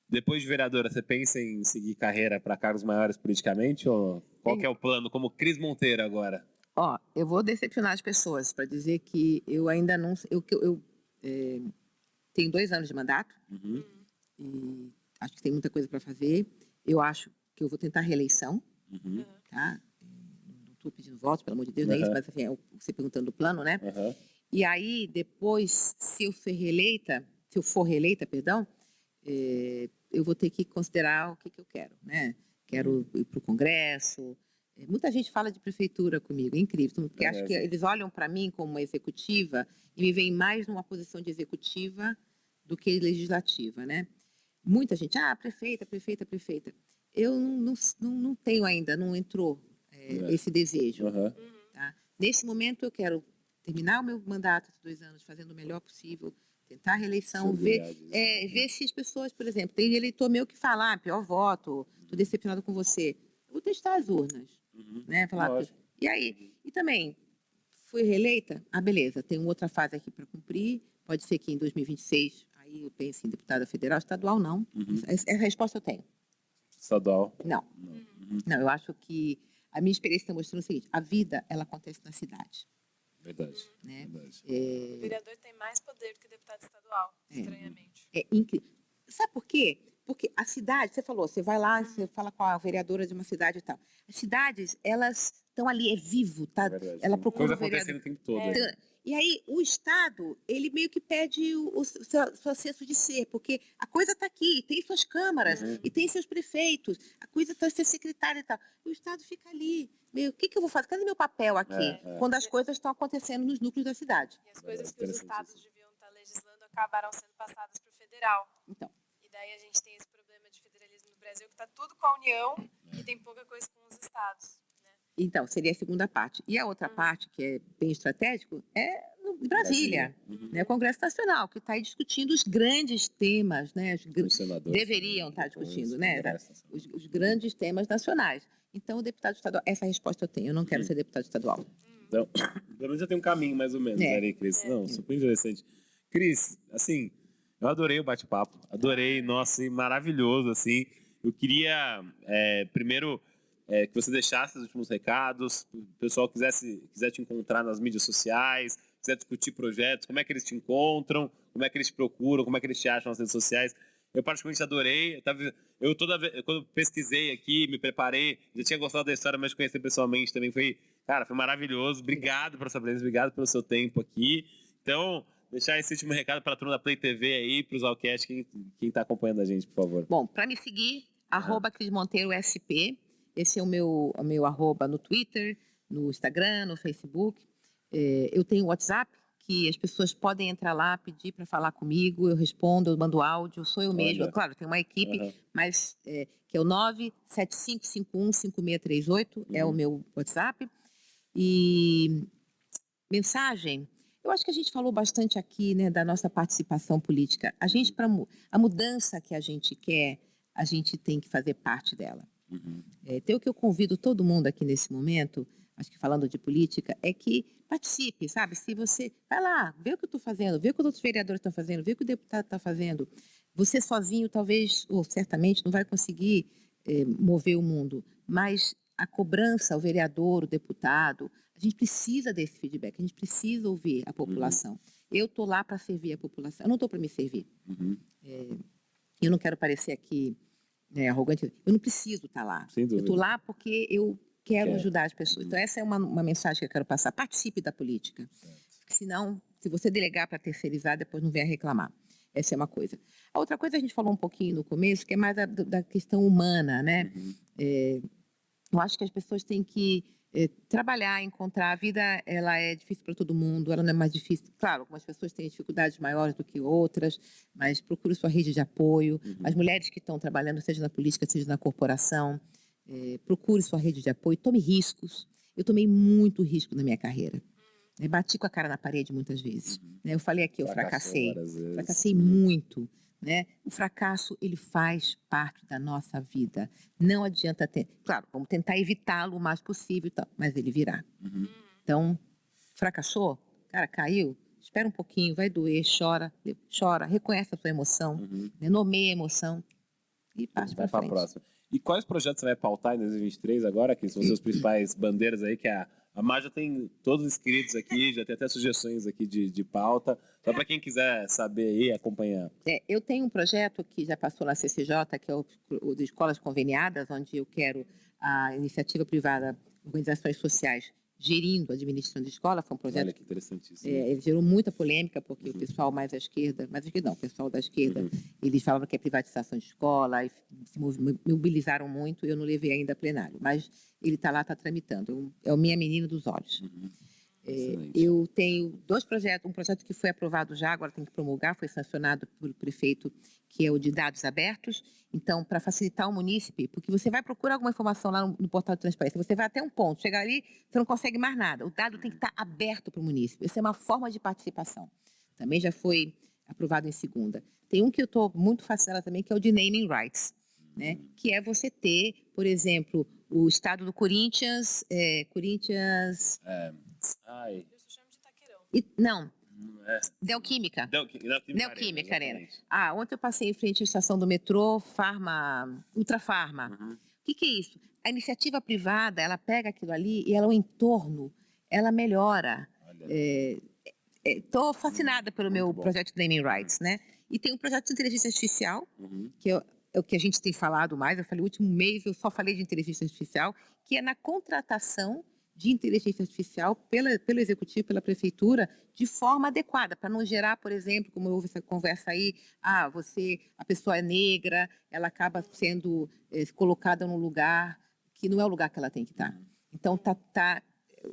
depois de vereadora, você pensa em seguir carreira para cargos maiores politicamente? Ou qual que é o plano como Cris Monteiro agora? Eu vou decepcionar as pessoas para dizer que eu ainda não... Eu tenho 2 anos de mandato e acho que tem muita coisa para fazer. Eu acho que eu vou tentar reeleição, tá? Não estou pedindo voto, pelo amor de Deus, não é isso, mas assim, você perguntando do plano, né? E aí, depois, se eu for reeleita, perdão, eu vou ter que considerar o que eu quero, né? Quero ir para o Congresso. Muita gente fala de prefeitura comigo, é incrível, porque acho que eles olham para mim como uma executiva e me veem mais numa posição de executiva do que legislativa, né? Muita gente, prefeita. Eu não tenho ainda, não entrou esse desejo. Tá? Nesse momento eu quero terminar o meu mandato de 2 anos fazendo o melhor possível, tentar a reeleição, Seguridade, ver se as pessoas, por exemplo, tem eleitor meu que fala, pior voto, estou decepcionado com você. Eu vou testar as urnas, né? Falar, Lógico. e aí? E também, fui reeleita? Beleza, tem outra fase aqui para cumprir, pode ser que em 2026, aí eu penso em deputada federal, estadual não. Essa resposta eu tenho. Estadual. Não. Não, eu acho que a minha experiência está mostrando o seguinte, a vida, ela acontece na cidade. Verdade. Né? Verdade. O vereador tem mais poder do que deputado estadual, estranhamente. É incrível. Sabe por quê? Porque a cidade, você falou, você vai lá, você fala com a vereadora de uma cidade e tal. As cidades, elas estão ali, é vivo, tá? Verdade. Ela Tem procura coisa o vereador. acontecendo o tempo todo. Então, né? e aí, o Estado, ele meio que pede o seu senso de ser, porque a coisa está aqui, tem suas câmaras, e tem seus prefeitos, a coisa está ser secretária e tal. E o Estado fica ali, meio, o que eu vou fazer? Cadê meu papel aqui? Quando as coisas estão acontecendo nos núcleos da cidade. E as coisas que os interessante estados isso. deviam estar legislando acabaram sendo passadas para o federal. Então, E daí a gente tem esse problema de federalismo no Brasil, que está tudo com a União e tem pouca coisa com os estados. Né? então, seria a segunda parte. E a outra parte, que é bem estratégico, é no Brasília, né? O Congresso Nacional, que está aí discutindo os grandes temas, né? Os senadores Deveriam estar também, discutindo, os né? congressos. Os grandes temas nacionais. Então, o deputado estadual, essa resposta eu tenho, eu não quero ser deputado estadual. Então, pelo menos já tem um caminho, mais ou menos, ali, Cris. Não, super interessante. Cris, assim, eu adorei o bate-papo. Adorei, nossa, maravilhoso, assim. Eu queria, primeiro, que você deixasse os últimos recados, o pessoal quiser te encontrar nas mídias sociais, quiser discutir projetos, como é que eles te encontram, como é que eles te procuram, como é que eles te acham nas redes sociais. Eu particularmente adorei. Eu toda vez, quando pesquisei aqui, me preparei, já tinha gostado da história, mas conhecer pessoalmente também foi maravilhoso. Obrigado por essa presença, obrigado pelo seu tempo aqui. Então, deixar esse último recado para a turma da Play TV aí, para os Allcast, quem está acompanhando a gente, por favor. Bom, para me seguir, @Cris Monteiro SP. Esse é o meu arroba no Twitter, no Instagram, no Facebook. Eu tenho o WhatsApp, que as pessoas podem entrar lá, pedir para falar comigo, eu respondo, eu mando áudio, sou eu mesma. Claro, tem uma equipe, mas que é o 975515638, é o meu WhatsApp. E mensagem, eu acho que a gente falou bastante aqui, né, da nossa participação política. A gente, a mudança que a gente quer, a gente tem que fazer parte dela. Então, o que eu convido todo mundo aqui nesse momento, acho que falando de política, é que participe, sabe? Se você vai lá, vê o que eu estou fazendo, vê o que os outros vereadores estão fazendo, vê o que o deputado está fazendo. Você sozinho, talvez, ou certamente, não vai conseguir mover o mundo, mas a cobrança, o vereador, o deputado, a gente precisa desse feedback, a gente precisa ouvir a população. Eu estou lá para servir a população, eu não estou para me servir. Eu não quero parecer aqui arrogante, eu não preciso estar lá. Sem Eu dúvida. estou lá porque eu quero ajudar as pessoas. Então, essa é uma mensagem que eu quero passar. Participe da política. Senão, se você delegar para terceirizar, depois não venha reclamar. Essa é uma coisa. A outra coisa, a gente falou um pouquinho no começo, que é mais da questão humana, né? Eu acho que as pessoas têm que trabalhar, encontrar. A vida, ela é difícil para todo mundo, ela não é mais difícil. Claro, algumas pessoas têm dificuldades maiores do que outras, mas procure sua rede de apoio. As mulheres que estão trabalhando, seja na política, seja na corporação, procure sua rede de apoio, tome riscos. Eu tomei muito risco na minha carreira. Bati com a cara na parede muitas vezes. Eu falei aqui, eu fracassei. Fracassei muito. Né? O fracasso, ele faz parte da nossa vida. Não adianta ter... Claro, vamos tentar evitá-lo o mais possível, mas ele virá. Então, fracassou? Cara, caiu? Espera um pouquinho, vai doer, chora, reconhece a sua emoção, nomeia a emoção e parte para frente. Próxima. E quais projetos você vai pautar em 2023 agora, que são os seus principais bandeiras aí, que a Mar já tem todos inscritos aqui, já tem até sugestões aqui de pauta, só para quem quiser saber aí, acompanhar. Eu tenho um projeto que já passou na CCJ, que é o de escolas conveniadas, onde eu quero a iniciativa privada, organizações sociais, gerindo, administrando escola. Foi um projeto. Olha que interessantíssimo. Ele gerou muita polêmica, porque o pessoal mais à esquerda, o pessoal da esquerda, eles falavam que é privatização de escola, e se mobilizaram muito, eu não levei ainda a plenário, mas ele está lá, está tramitando, é o Minha Menina dos Olhos. Eu tenho 2 projetos, um projeto que foi aprovado já, agora tem que promulgar, foi sancionado pelo prefeito, que é o de dados abertos. Então, para facilitar o munícipe, porque você vai procurar alguma informação lá no portal de transparência, você vai até um ponto, chega ali, você não consegue mais nada. O dado tem que estar aberto para o munícipe. Essa é uma forma de participação. Também já foi aprovado em segunda. Tem um que eu estou muito fascinada também, que é o de naming rights, né? Que é você ter, por exemplo, o estado do Corinthians... Ai. Eu só chamo de Taqueirão. Não, É. Neoquímica. Neoquímica Arena. Exatamente. Ontem eu passei em frente à estação do metrô, Ultra Farma. Uhum. O que é isso? A iniciativa privada, ela pega aquilo ali e ela, o entorno, ela melhora. Olha. Estou fascinada pelo meu bom. projeto de Naming Rights, né? E tem um projeto de inteligência artificial, que é o que a gente tem falado mais. Eu falei, o último mês eu só falei de inteligência artificial, que é na contratação de inteligência artificial pelo executivo, pela prefeitura, de forma adequada, para não gerar, por exemplo, como houve essa conversa aí, a pessoa é negra, ela acaba sendo colocada num lugar que não é o lugar que ela tem que estar. Então,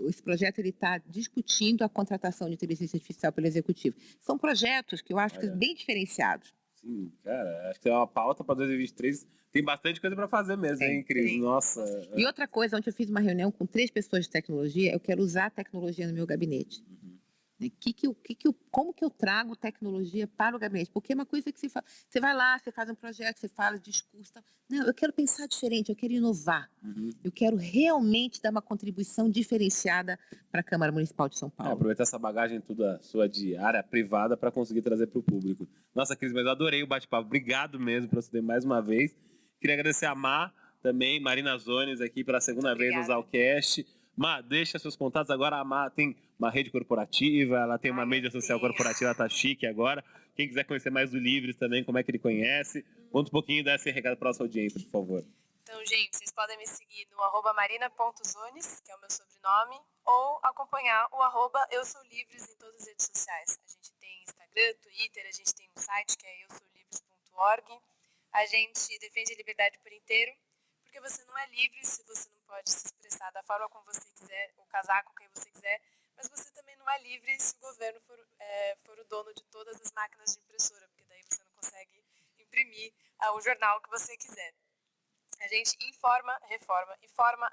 esse projeto está discutindo a contratação de inteligência artificial pelo executivo. São projetos que eu acho que bem diferenciados. Sim, cara, acho que é uma pauta para 2023. Tem bastante coisa para fazer mesmo, hein, Cris? Tem. Nossa. E outra coisa, ontem eu fiz uma reunião com 3 pessoas de tecnologia, eu quero usar a tecnologia no meu gabinete. Como que eu trago tecnologia para o gabinete? Porque é uma coisa que você vai lá, você faz um projeto, você fala discurso. Não, eu quero pensar diferente, eu quero inovar. Eu quero realmente dar uma contribuição diferenciada para a Câmara Municipal de São Paulo. Aproveitar essa bagagem toda sua de área privada para conseguir trazer para o público. Nossa, Cris, mas eu adorei o bate-papo. Obrigado mesmo por você ter mais uma vez. Queria agradecer a Má também, Marina Zones, aqui pela segunda vez no Zalcast. Má, deixa seus contatos. Agora a Má tem uma rede corporativa, ela tem uma mídia social corporativa, ela tá chique agora. Quem quiser conhecer mais do Livres também, como é que ele conhece, conta um pouquinho desse recado para a nossa audiência, por favor. Então, gente, vocês podem me seguir no @marina.zones, que é o meu sobrenome, ou acompanhar o @eusoulivres em todas as redes sociais. A gente tem Instagram, Twitter, a gente tem um site que é eusoulivres.org. A gente defende a liberdade por inteiro, porque você não é livre se você não pode se expressar da forma como você quiser, ou casar com quem você quiser, mas você também não é livre se o governo for o dono de todas as máquinas de impressora, porque daí você não consegue imprimir o jornal que você quiser. A gente informa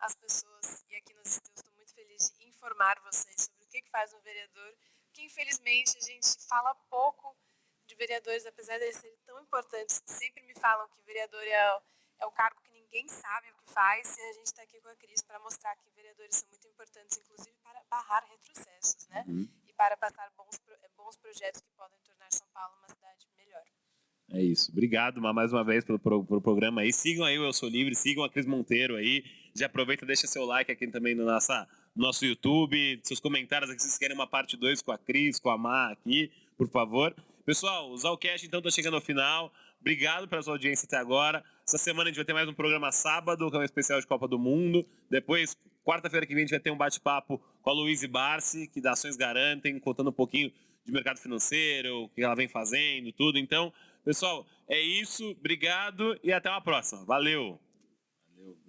as pessoas, e aqui nos eu estou muito feliz de informar vocês sobre o que faz um vereador, que infelizmente a gente fala pouco de vereadores, apesar de eles serem tão importantes. Sempre me falam que vereador é o cargo que ninguém sabe o que faz, e a gente está aqui com a Cris para mostrar que vereadores são muito importantes, inclusive para barrar retrocessos, né? E para passar bons projetos que podem tornar São Paulo uma cidade melhor. É isso. Obrigado mais uma vez pelo programa aí. Sigam aí o Eu Sou Livre, sigam a Cris Monteiro aí. Já aproveita, deixa seu like aqui também no nosso YouTube, seus comentários aqui, se vocês querem uma parte 2 com a Cris, com a Má aqui, por favor. Pessoal, o Zalcast então tá chegando ao final. Obrigado pela sua audiência até agora. Essa semana a gente vai ter mais um programa sábado, que é um especial de Copa do Mundo. Depois, quarta-feira que vem, a gente vai ter um bate-papo com a Luíse Barsi, que da Ações Garantem, contando um pouquinho de mercado financeiro, o que ela vem fazendo, tudo. Então, pessoal, é isso. Obrigado e até uma próxima. Valeu!